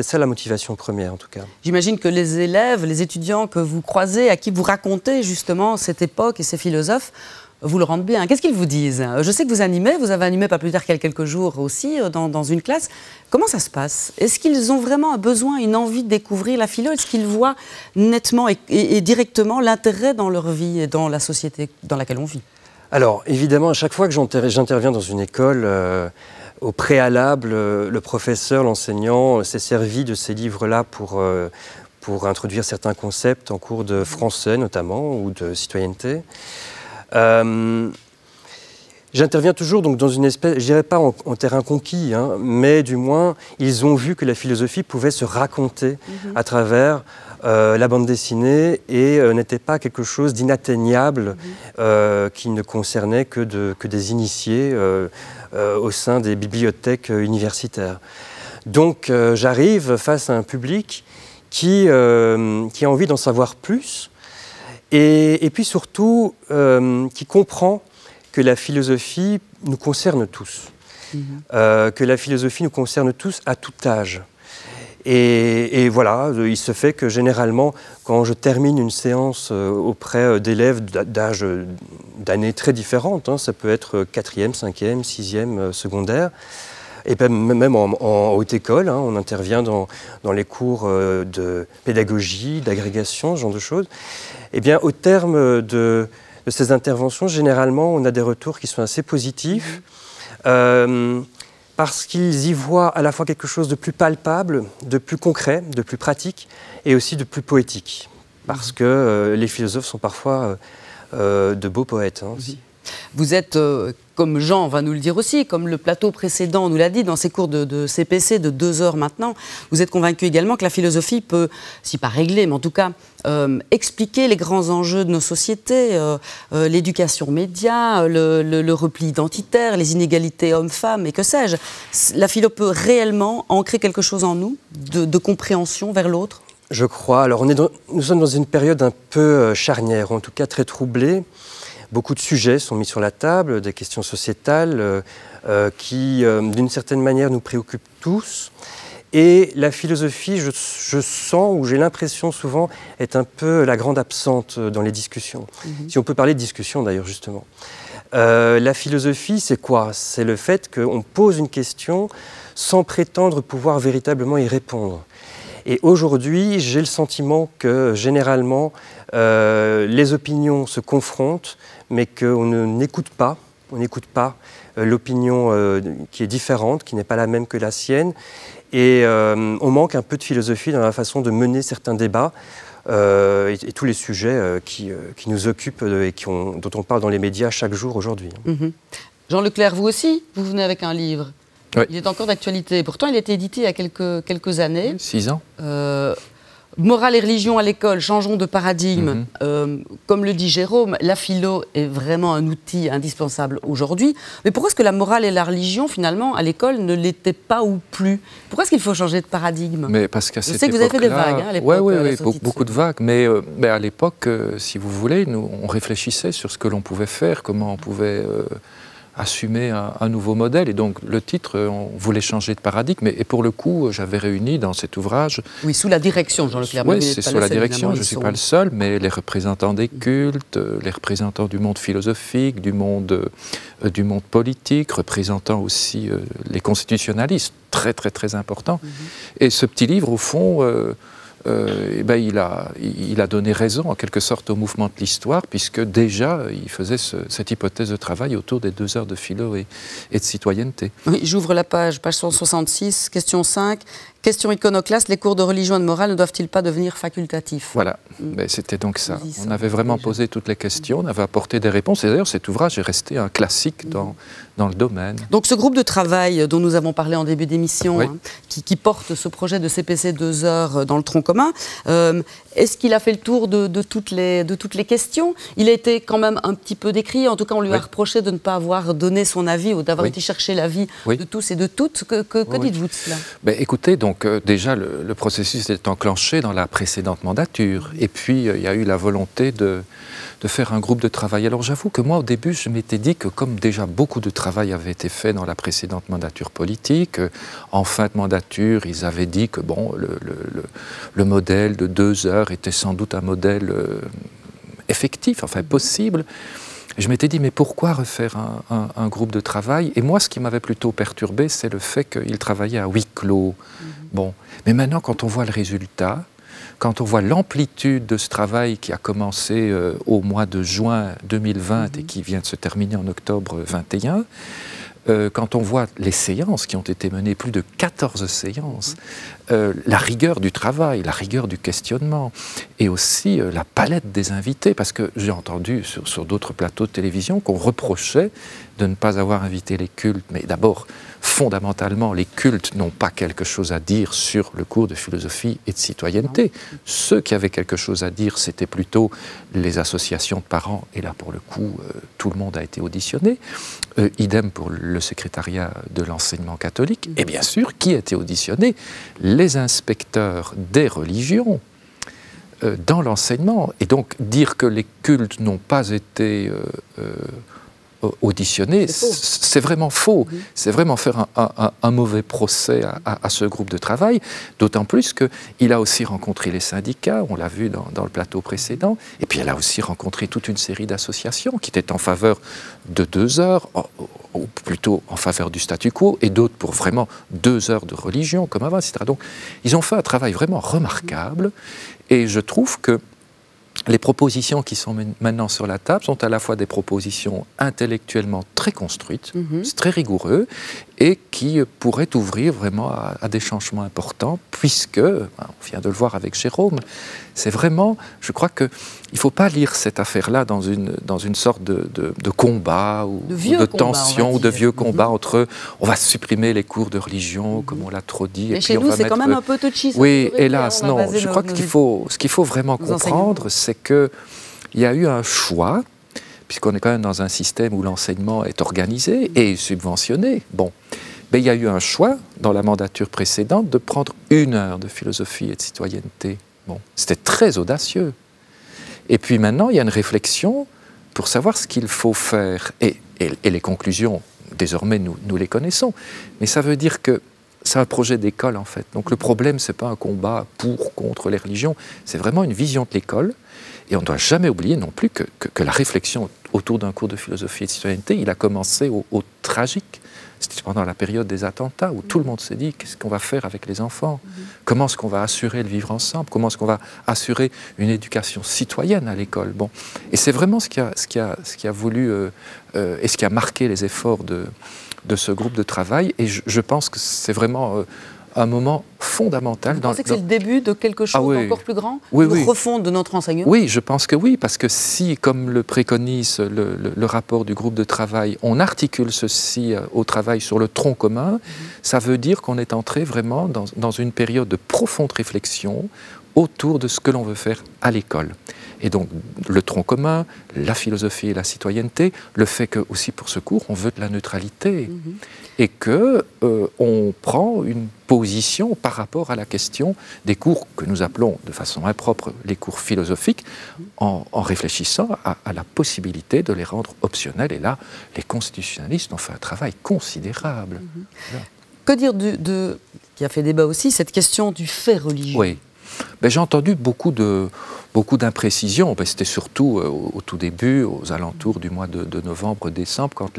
Speaker 10: ça la motivation première en tout cas.
Speaker 1: J'imagine que les élèves, les étudiants que vous croisez, à qui vous racontez justement cette époque et ces philosophes, vous le rendent bien. Qu'est-ce qu'ils vous disent? Je sais que vous avez animé pas plus tard qu'il y a quelques jours aussi dans une classe. Comment ça se passe? Est-ce qu'ils ont vraiment un besoin, une envie de découvrir la philo? Est-ce qu'ils voient nettement et directement l'intérêt dans leur vie et dans la société dans laquelle on vit?
Speaker 10: Alors évidemment, à chaque fois que j'interviens dans une école, au préalable, le professeur, l'enseignant s'est servi de ces livres-là pour introduire certains concepts en cours de français notamment ou de citoyenneté. J'interviens toujours donc dans une espèce, je dirais pas en terrain conquis, hein, mais du moins ils ont vu que la philosophie pouvait se raconter à travers la bande dessinée et n'était pas quelque chose d'inatteignable qui ne concernait que des initiés au sein des bibliothèques universitaires. Donc j'arrive face à un public qui a envie d'en savoir plus et puis surtout qui comprend que la philosophie nous concerne tous, que la philosophie nous concerne tous à tout âge. Et voilà, il se fait que généralement, quand je termine une séance auprès d'élèves d'années très différentes, hein, ça peut être 4e, 5e, 6e, secondaire, et même en haute école, hein, on intervient dans les cours de pédagogie, d'agrégation, ce genre de choses. Eh bien, au terme de ces interventions, généralement, on a des retours qui sont assez positifs, parce qu'ils y voient à la fois quelque chose de plus palpable, de plus concret, de plus pratique, et aussi de plus poétique. Parce que les philosophes sont parfois de beaux poètes hein, aussi.
Speaker 1: Vous êtes, comme Jean va nous le dire aussi, comme le plateau précédent nous l'a dit dans ses cours de CPC de 2 heures maintenant, vous êtes convaincu également que la philosophie peut, si pas régler, mais en tout cas expliquer les grands enjeux de nos sociétés, l'éducation média, le repli identitaire, les inégalités hommes-femmes et que sais-je. La philo peut réellement ancrer quelque chose en nous, de compréhension vers l'autre?
Speaker 10: Je crois. Alors nous sommes dans une période un peu charnière, en tout cas très troublée. Beaucoup de sujets sont mis sur la table, des questions sociétales qui, d'une certaine manière, nous préoccupent tous. Et la philosophie, je sens, ou j'ai l'impression souvent, est un peu la grande absente dans les discussions. Si on peut parler de discussion, d'ailleurs, justement. La philosophie, c'est quoi? C'est le fait qu'on pose une question sans prétendre pouvoir véritablement y répondre. Et aujourd'hui, j'ai le sentiment que, généralement, les opinions se confrontent, mais qu'on n'écoute pas. On n'écoute pas l'opinion qui est différente, qui n'est pas la même que la sienne. Et on manque un peu de philosophie dans la façon de mener certains débats et tous les sujets qui nous occupent et dont on parle dans les médias chaque jour aujourd'hui.
Speaker 1: Jean Leclerc, vous aussi, vous venez avec un livre.
Speaker 11: Oui.
Speaker 1: Il est encore d'actualité. Pourtant, il a été édité il y a quelques années.
Speaker 11: 6 ans.
Speaker 1: Morale et religion à l'école, changeons de paradigme. Comme le dit Jérôme, la philo est vraiment un outil indispensable aujourd'hui. Mais pourquoi est-ce que la morale et la religion, finalement, à l'école, ne l'étaient pas ou plus? Pourquoi est-ce qu'il faut changer de paradigme?
Speaker 11: Mais parce qu'à
Speaker 1: Je
Speaker 11: cette
Speaker 1: sais que vous avez fait des vagues à l'époque.
Speaker 11: Oui, beaucoup de vagues. Mais à l'époque, si vous voulez, nous, on réfléchissait sur ce que l'on pouvait faire, comment on pouvait assumer un nouveau modèle. Et donc, le titre, on voulait changer de paradigme. Et pour le coup, j'avais réuni dans cet ouvrage...
Speaker 1: Oui, sous la direction, Jean Leclerc.
Speaker 11: Oui, c'est sous la direction, je ne suis pas le seul, mais les représentants des cultes, les représentants du monde philosophique, du monde politique, représentant aussi les constitutionnalistes, très, très, très importants. Et ce petit livre, au fond... il a donné raison en quelque sorte au mouvement de l'histoire, puisque déjà il faisait cette hypothèse de travail autour des 2 heures de philo et de citoyenneté.
Speaker 1: Oui, j'ouvre la page 166, question 5. Question iconoclaste, les cours de religion et de morale ne doivent-ils pas devenir facultatifs?
Speaker 11: Voilà, c'était donc ça. On avait vraiment posé toutes les questions, on avait apporté des réponses, et d'ailleurs cet ouvrage est resté un classique dans le domaine.
Speaker 1: Donc ce groupe de travail dont nous avons parlé en début d'émission,
Speaker 11: oui.
Speaker 1: Qui porte ce projet de CPC 2 heures dans le tronc commun, est-ce qu'il a fait le tour de toutes les questions? Il a été quand même un petit peu décrié, en tout cas on lui a reproché de ne pas avoir donné son avis ou d'avoir été chercher l'avis de tous et de toutes. Que dites-vous de cela?
Speaker 11: Écoutez, donc déjà le processus est enclenché dans la précédente mandature, et puis il y a eu la volonté de faire un groupe de travail. Alors j'avoue que moi au début je m'étais dit que comme déjà beaucoup de travail avait été fait dans la précédente mandature politique, en fin de mandature ils avaient dit que bon, le modèle de 2 heures était sans doute un modèle effectif, enfin possible. Je m'étais dit, mais pourquoi refaire un groupe de travail? Et moi, ce qui m'avait plutôt perturbé, c'est le fait qu'il travaillait à huis clos. Bon, mais maintenant, quand on voit le résultat, quand on voit l'amplitude de ce travail qui a commencé au mois de juin 2020 et qui vient de se terminer en octobre 2021, quand on voit les séances qui ont été menées, plus de 14 séances, la rigueur du travail, la rigueur du questionnement, et aussi la palette des invités, parce que j'ai entendu sur d'autres plateaux de télévision qu'on reprochait de ne pas avoir invité les cultes. Mais d'abord, fondamentalement, les cultes n'ont pas quelque chose à dire sur le cours de philosophie et de citoyenneté. Ceux qui avaient quelque chose à dire, c'était plutôt les associations de parents, et là, pour le coup, tout le monde a été auditionné. Idem pour le secrétariat de l'enseignement catholique. Et bien sûr, qui a été auditionné? Les inspecteurs des religions dans l'enseignement. Et donc, dire que les cultes n'ont pas été auditionnés, c'est vraiment faux. C'est vraiment faire un mauvais procès à ce groupe de travail, d'autant plus qu'il a aussi rencontré les syndicats, on l'a vu dans le plateau précédent, et puis il a aussi rencontré toute une série d'associations qui étaient en faveur de 2 heures, ou plutôt en faveur du statu quo, et d'autres pour vraiment 2 heures de religion, comme avant, etc. Donc, ils ont fait un travail vraiment remarquable, et je trouve que les propositions qui sont maintenant sur la table sont à la fois des propositions intellectuellement très construites, c'est très rigoureux, et qui pourrait ouvrir vraiment à des changements importants, puisque, on vient de le voir avec Jérôme, c'est vraiment, je crois qu'il ne faut pas lire cette affaire-là dans une sorte de combat ou de tension ou de vieux combats entre on va supprimer les cours de religion, comme on l'a trop dit.
Speaker 1: Mais chez nous, c'est quand même un peu touchy.
Speaker 11: Oui, hélas, non. Je crois ce qu'il faut vraiment comprendre, c'est qu'il y a eu un choix, puisqu'on est quand même dans un système où l'enseignement est organisé et subventionné. Bon, mais il y a eu un choix dans la mandature précédente de prendre 1 heure de philosophie et de citoyenneté. Bon, c'était très audacieux. Et puis maintenant, il y a une réflexion pour savoir ce qu'il faut faire. Et les conclusions, désormais, nous les connaissons. Mais ça veut dire que c'est un projet d'école, en fait. Donc le problème, ce n'est pas un combat pour, contre les religions, c'est vraiment une vision de l'école. Et on ne doit jamais oublier non plus que la réflexion autour d'un cours de philosophie et de citoyenneté, il a commencé au tragique. C'était pendant la période des attentats où tout le monde s'est dit qu'est-ce qu'on va faire avec les enfants, comment est-ce qu'on va assurer le vivre ensemble, comment est-ce qu'on va assurer une éducation citoyenne à l'école. Bon. Et c'est vraiment ce qui a voulu et ce qui a marqué les efforts de ce groupe de travail. Et je pense que c'est vraiment un moment fondamental.
Speaker 1: Vous pensez que c'est le début de quelque chose d'encore plus grand,
Speaker 11: une
Speaker 1: refonte de notre enseignement?
Speaker 11: Oui, je pense que oui, parce que si, comme le préconise le rapport du groupe de travail, on articule ceci au travail sur le tronc commun, ça veut dire qu'on est entré vraiment dans une période de profonde réflexion autour de ce que l'on veut faire à l'école. Et donc, le tronc commun, la philosophie et la citoyenneté, le fait que, aussi pour ce cours, on veut de la neutralité. Et qu'on prend une position par rapport à la question des cours que nous appelons de façon impropre les cours philosophiques, en réfléchissant à la possibilité de les rendre optionnels. Et là, les constitutionnalistes ont fait un travail considérable.
Speaker 1: Que dire qui a fait débat aussi, cette question du fait religieux?
Speaker 11: Oui. Ben, j'ai entendu beaucoup d'imprécisions. Ben, c'était surtout au tout début, aux alentours du mois de novembre, décembre, quand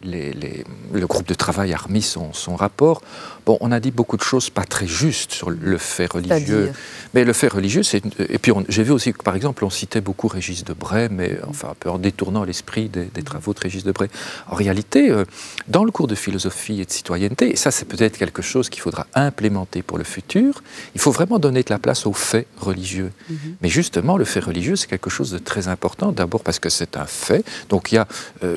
Speaker 11: le groupe de travail a remis son rapport. Bon, on a dit beaucoup de choses pas très justes sur le fait religieux. Mais le fait religieux, c'est... Et puis j'ai vu aussi que, par exemple, on citait beaucoup Régis Debray, mais enfin un peu en détournant l'esprit des travaux de Régis Debray. En réalité, dans le cours de philosophie et de citoyenneté, et ça c'est peut-être quelque chose qu'il faudra implémenter pour le futur, il faut vraiment donner de la place au fait religieux. Mais justement, le fait religieux, c'est quelque chose de très important. D'abord parce que c'est un fait, donc il y a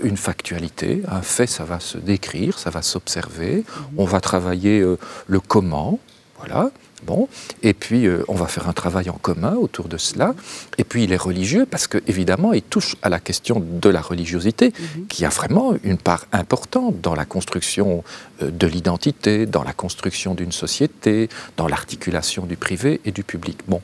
Speaker 11: une factualité, un fait, ça va se décrire, ça va s'observer, on va travailler le comment, voilà, bon, et puis on va faire un travail en commun autour de cela, et puis il est religieux parce qu'évidemment il touche à la question de la religiosité, qui a vraiment une part importante dans la construction de l'identité, dans la construction d'une société, dans l'articulation du privé et du public. Bon.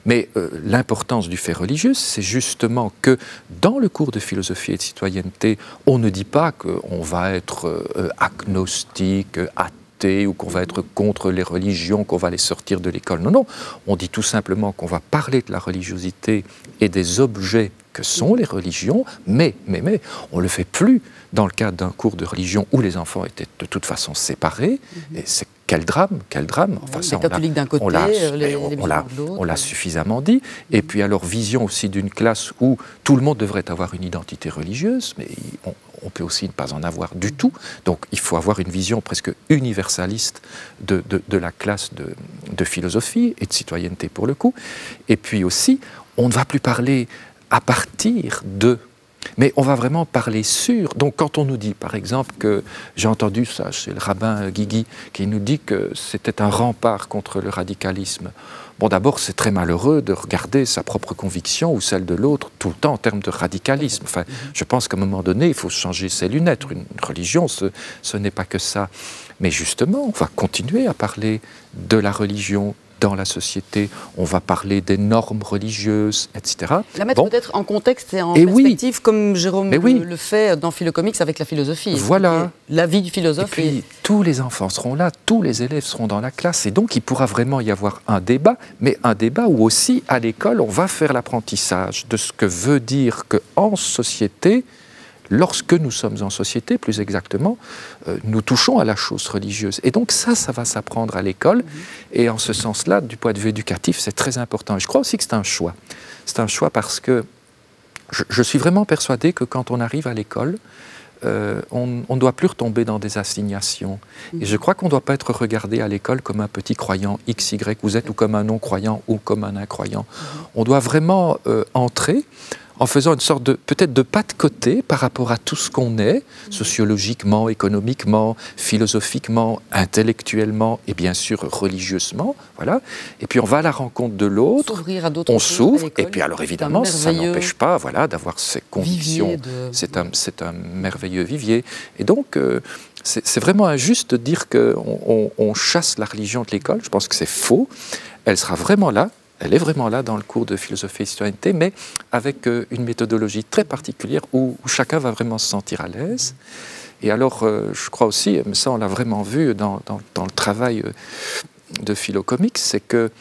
Speaker 11: Mais l'importance du fait religieux, c'est justement que dans le cours de philosophie et de citoyenneté, on ne dit pas qu'on va être agnostique, athée, ou qu'on va être contre les religions, qu'on va les sortir de l'école. Non, non, on dit tout simplement qu'on va parler de la religiosité et des objets que sont les religions, mais on ne le fait plus dans le cadre d'un cours de religion où les enfants étaient de toute façon séparés. Et c'est quel drame. Enfin,
Speaker 1: les catholiques d'un côté, les musulmans de l'autre.
Speaker 11: On l'a suffisamment dit. Et puis alors, vision aussi d'une classe où tout le monde devrait avoir une identité religieuse, mais on peut aussi ne pas en avoir du tout. Donc il faut avoir une vision presque universaliste de la classe de philosophie et de citoyenneté pour le coup. Et puis aussi, on ne va plus parler à partir de... Mais on va vraiment parler sur. Donc quand on nous dit, par exemple, que j'ai entendu ça chez le rabbin Guigui, qui nous dit que c'était un rempart contre le radicalisme. Bon, d'abord, c'est très malheureux de regarder sa propre conviction ou celle de l'autre tout le temps en termes de radicalisme. Enfin, je pense qu'à un moment donné, il faut changer ses lunettes. Une religion, ce n'est pas que ça. Mais justement, on va continuer à parler de la religion dans la société, on va parler des normes religieuses, etc.
Speaker 1: La mettre peut-être en contexte et en perspective, comme Jérôme le fait dans Philocomics avec la philosophie.
Speaker 11: Voilà.
Speaker 1: La vie du philosophe.
Speaker 11: Et puis, tous les enfants seront là, tous les élèves seront dans la classe, et donc il pourra vraiment y avoir un débat, mais un débat où aussi, à l'école, on va faire l'apprentissage de ce que veut dire qu'en société, lorsque nous sommes en société, plus exactement, nous touchons à la chose religieuse. Et donc ça va s'apprendre à l'école. Et en ce sens-là, du point de vue éducatif, c'est très important. Et je crois aussi que c'est un choix. C'est un choix parce que je suis vraiment persuadé que quand on arrive à l'école, on ne doit plus retomber dans des assignations. Et je crois qu'on ne doit pas être regardé à l'école comme un petit croyant X, Y ou Z, ou comme un non-croyant ou comme un incroyant. On doit vraiment entrer en faisant une sorte de, peut-être de pas de côté par rapport à tout ce qu'on est, sociologiquement, économiquement, philosophiquement, intellectuellement et bien sûr religieusement, voilà. Et puis on va à la rencontre de l'autre, on s'ouvre, et puis alors évidemment, ça n'empêche pas, voilà, d'avoir ces convictions. C'est un merveilleux vivier. Et donc, c'est vraiment injuste de dire qu'on chasse la religion de l'école. Je pense que c'est faux. Elle sera vraiment là. Elle est vraiment là dans le cours de philosophie et citoyenneté, mais avec une méthodologie très particulière où chacun va vraiment se sentir à l'aise. Et alors, je crois aussi, mais ça on l'a vraiment vu dans le travail de Philocomics, c'est que,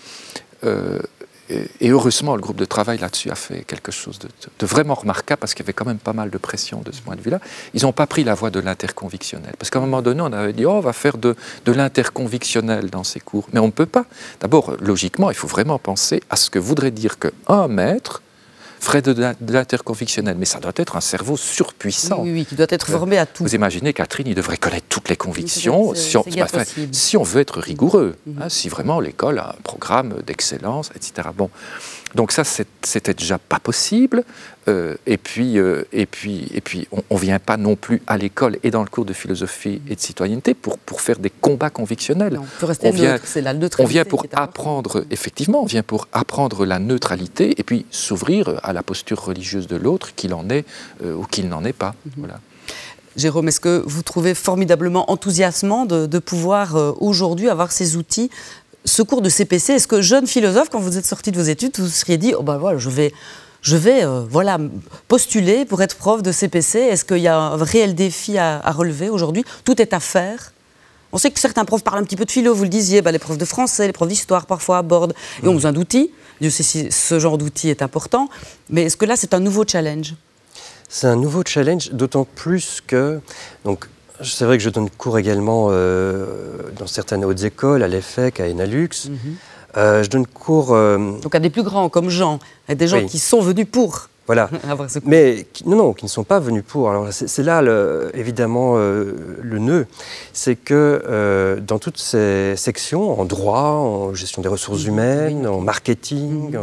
Speaker 11: et heureusement le groupe de travail là-dessus a fait quelque chose de vraiment remarquable, parce qu'il y avait quand même pas mal de pression de ce point de vue-là. Ils n'ont pas pris la voie de l'interconvictionnel. Parce qu'à un moment donné, on avait dit, oh, on va faire de l'interconvictionnel dans ces cours. Mais on ne peut pas. D'abord, logiquement, il faut vraiment penser à ce que voudrait dire qu'un maître ferait de l'interconvictionnel. Mais ça doit être un cerveau surpuissant.
Speaker 1: Oui, qui doit être formé à tout.
Speaker 11: Vous imaginez, Catherine, il devrait connaître toutes les convictions si on veut être rigoureux, hein, si vraiment l'école a un programme d'excellence, etc. Bon. Donc ça, c'était déjà pas possible. Et puis, on ne vient pas non plus à l'école et dans le cours de philosophie et de citoyenneté pour faire des combats convictionnels.
Speaker 1: Non, on peut rester neutre, c'est la neutralité.
Speaker 11: On vient pour apprendre, effectivement, on vient pour apprendre la neutralité et puis s'ouvrir à la posture religieuse de l'autre, qu'il en est ou qu'il n'en est pas. Voilà.
Speaker 1: Jérôme, est-ce que vous trouvez formidablement enthousiasmant de pouvoir aujourd'hui avoir ces outils, ce cours de CPC? Est-ce que, jeune philosophe, quand vous êtes sorti de vos études, vous vous seriez dit, oh ben voilà, je vais voilà, postuler pour être prof de CPC? Est-ce qu'il y a un réel défi à relever aujourd'hui? Tout est à faire. On sait que certains profs parlent un petit peu de philo, vous le disiez, les profs de français, les profs d'histoire parfois abordent, et ont besoin d'outils. Dieu sait si ce genre d'outils est important. Mais est-ce que là, c'est un nouveau challenge? C'est un nouveau challenge, d'autant plus que... Donc, c'est vrai que je donne cours également dans certaines hautes écoles, à l'EFEC, à Enalux. Je donne cours... Donc à des plus grands, comme Jean, à des gens qui sont venus pour avoir ce cours. Mais qui ne sont pas venus pour. Alors c'est là, évidemment, le nœud. C'est que dans toutes ces sections, en droit, en gestion des ressources humaines, en marketing,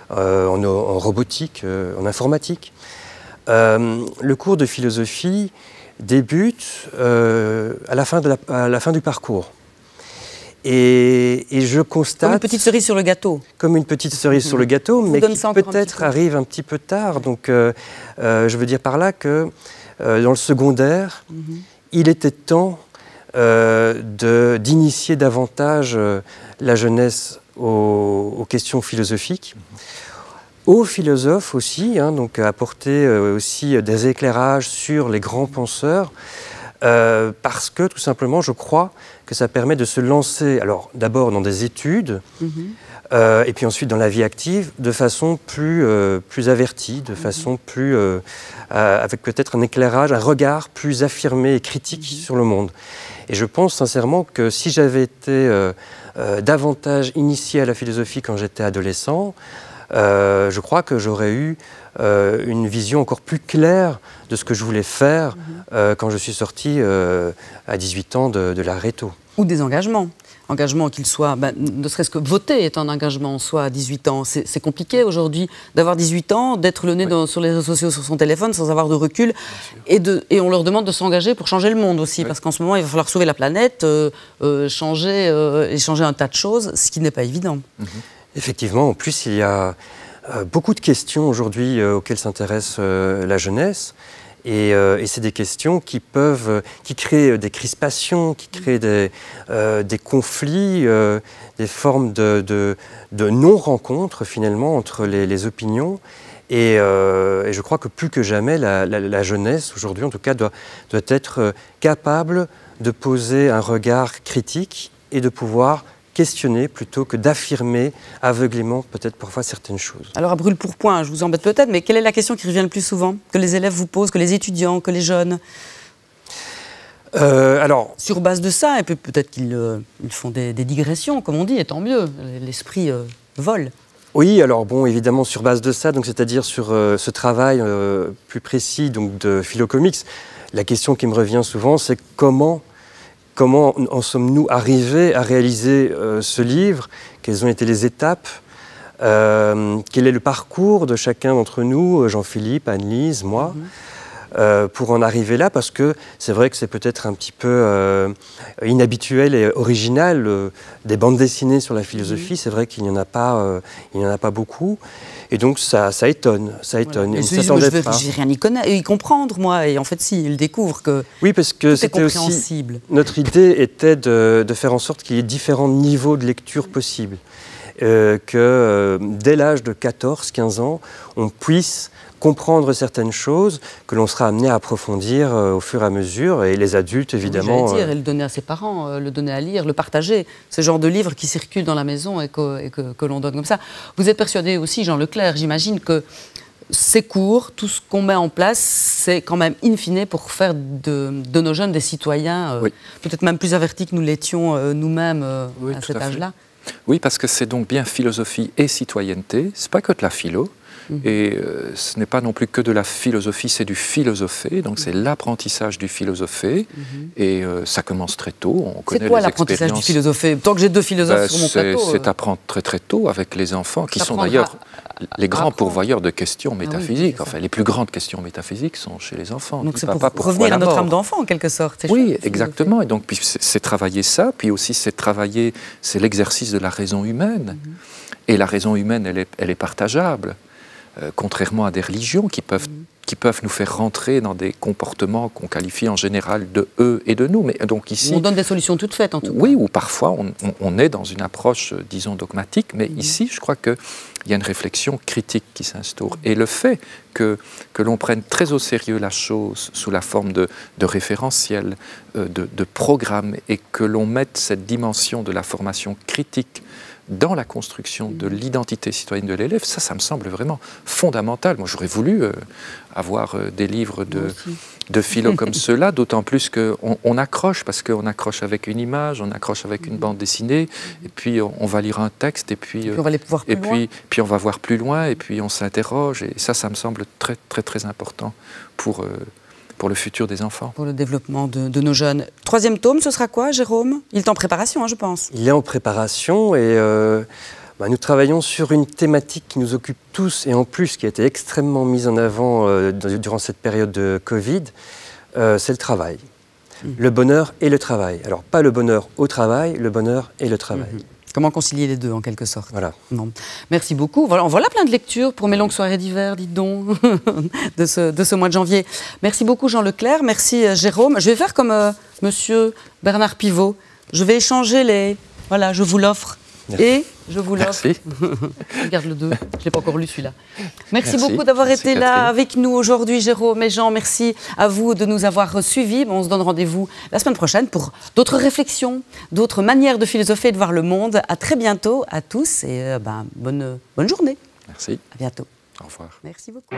Speaker 1: en robotique, en informatique, le cours de philosophie débute à la fin du parcours. Et je constate... Comme une petite cerise sur le gâteau. Comme une petite cerise sur le gâteau, mais qui peut-être arrive un petit peu tard. Donc, je veux dire par là que dans le secondaire, il était temps d'initier davantage la jeunesse aux questions philosophiques. Aux philosophes aussi, donc apporter aussi des éclairages sur les grands penseurs, parce que tout simplement, je crois que ça permet de se lancer, alors d'abord dans des études, et puis ensuite dans la vie active, de façon plus avertie, de façon plus, avec peut-être un éclairage, un regard plus affirmé et critique sur le monde. Et je pense sincèrement que si j'avais été davantage initié à la philosophie quand j'étais adolescent, je crois que j'aurais eu une vision encore plus claire de ce que je voulais faire quand je suis sorti à 18 ans de la réto. Ou des engagements. Engagement qu'il soit, ne serait-ce que voter est un engagement en soi à 18 ans. C'est compliqué aujourd'hui d'avoir 18 ans, d'être le nez sur les réseaux sociaux, sur son téléphone, sans avoir de recul. Et on leur demande de s'engager pour changer le monde aussi. Parce qu'en ce moment, il va falloir sauver la planète, changer un tas de choses, ce qui n'est pas évident. Effectivement, en plus, il y a beaucoup de questions aujourd'hui auxquelles s'intéresse la jeunesse. Et c'est des questions qui créent des crispations, qui créent des conflits, des formes de non-rencontre finalement entre les opinions. Et je crois que plus que jamais, la jeunesse aujourd'hui en tout cas doit être capable de poser un regard critique et de pouvoir questionner plutôt que d'affirmer aveuglément peut-être parfois certaines choses. Alors à brûle-pourpoint, je vous embête peut-être, mais quelle est la question qui revient le plus souvent, que les élèves vous posent, que les étudiants, que les jeunes? Sur base de ça, et peut-être qu'ils font des digressions, comme on dit, et tant mieux, l'esprit vole. Oui, alors bon, évidemment sur base de ça, donc c'est-à-dire sur ce travail plus précis donc de Philocomics,
Speaker 10: la question qui me revient souvent, c'est comment en sommes-nous arrivés à réaliser ce livre? Quelles ont été les étapes? Quel est le parcours de chacun d'entre nous, Jean-Philippe, Anne-Lise, moi, pour en arriver là? Parce que c'est vrai que c'est peut-être un petit peu inhabituel et original. Des bandes dessinées sur la philosophie, c'est vrai qu'il n'y en a pas beaucoup. Et donc ça étonne, ça étonne.
Speaker 1: Voilà. Je vais rien y comprendre, moi. Et en fait, si, il découvre que
Speaker 10: oui, parce que
Speaker 1: c'était aussi
Speaker 10: notre idée était de faire en sorte qu'il y ait différents niveaux de lecture possibles. Que dès l'âge de 14-15 ans, on puisse comprendre certaines choses que l'on sera amené à approfondir au fur et à mesure, et les adultes, évidemment...
Speaker 1: J'allais dire, et le donner à ses parents, le donner à lire, le partager. Ce genre de livre qui circule dans la maison et que l'on donne comme ça. Vous êtes persuadé aussi, Jean Leclerc, j'imagine que ces cours, tout ce qu'on met en place, c'est quand même in fine pour faire de nos jeunes des citoyens, peut-être même plus avertis que nous l'étions nous-mêmes à cet âge-là.
Speaker 11: Oui, parce que c'est donc bien philosophie et citoyenneté. C'est pas que de la philo. Et ce n'est pas non plus que de la philosophie, c'est du philosopher. Donc c'est l'apprentissage du philosopher. Et ça commence très tôt.
Speaker 1: C'est quoi l'apprentissage du philosopher? Tant que j'ai deux philosophes sur mon plateau.
Speaker 11: C'est apprendre très très tôt avec les enfants, qui sont d'ailleurs les grands pourvoyeurs de questions métaphysiques. Enfin, les plus grandes questions métaphysiques sont chez les enfants.
Speaker 1: Donc c'est pour revenir à notre âme d'enfant, en quelque sorte.
Speaker 11: Oui, exactement. Et donc c'est travailler ça, puis aussi c'est l'exercice de la raison humaine. Et la raison humaine, elle est partageable. Contrairement à des religions qui peuvent nous faire rentrer dans des comportements qu'on qualifie en général de eux et de nous. Mais donc ici,
Speaker 1: on donne des solutions toutes faites en tout cas.
Speaker 11: Oui, ou parfois on est dans une approche, disons, dogmatique, mais ici je crois qu'il y a une réflexion critique qui s'instaure. Et le fait que l'on prenne très au sérieux la chose sous la forme de référentiel, de programme, et que l'on mette cette dimension de la formation critique dans la construction de l'identité citoyenne de l'élève, ça me semble vraiment fondamental. Moi, j'aurais voulu avoir des livres de philo comme ceux-là, d'autant plus qu'on accroche, parce qu'on accroche avec une image, on accroche avec une bande dessinée, et puis on va lire un texte, et puis
Speaker 1: on va aller voir plus loin.
Speaker 11: Puis on va voir plus loin, et puis on s'interroge, et ça me semble très, très, très important pour le futur des enfants.
Speaker 1: Pour le développement de nos jeunes. Troisième tome, ce sera quoi, Jérôme? Il est en préparation, je pense.
Speaker 10: Il est en préparation et nous travaillons sur une thématique qui nous occupe tous et en plus qui a été extrêmement mise en avant durant cette période de Covid, c'est le travail. Le bonheur et le travail. Alors, pas le bonheur au travail, le bonheur et le travail.
Speaker 1: Comment concilier les deux, en quelque sorte.
Speaker 10: Voilà.
Speaker 1: Bon. Merci beaucoup. Voilà plein de lectures pour mes longues soirées d'hiver, dites donc, de ce mois de janvier. Merci beaucoup, Jean Leclerc. Merci, Jérôme. Je vais faire comme monsieur Bernard Pivot. Je vais échanger les... Voilà, je vous l'offre. Et je vous l'offre.
Speaker 11: Merci.
Speaker 1: Regarde le 2. Je ne l'ai pas encore lu, celui-là. Merci beaucoup d'avoir été là avec nous aujourd'hui, Jérôme et Jean. Merci à vous de nous avoir suivis. On se donne rendez-vous la semaine prochaine pour d'autres réflexions, d'autres manières de philosopher et de voir le monde. À très bientôt à tous et bonne journée.
Speaker 11: Merci.
Speaker 1: À bientôt.
Speaker 11: Au revoir.
Speaker 1: Merci beaucoup.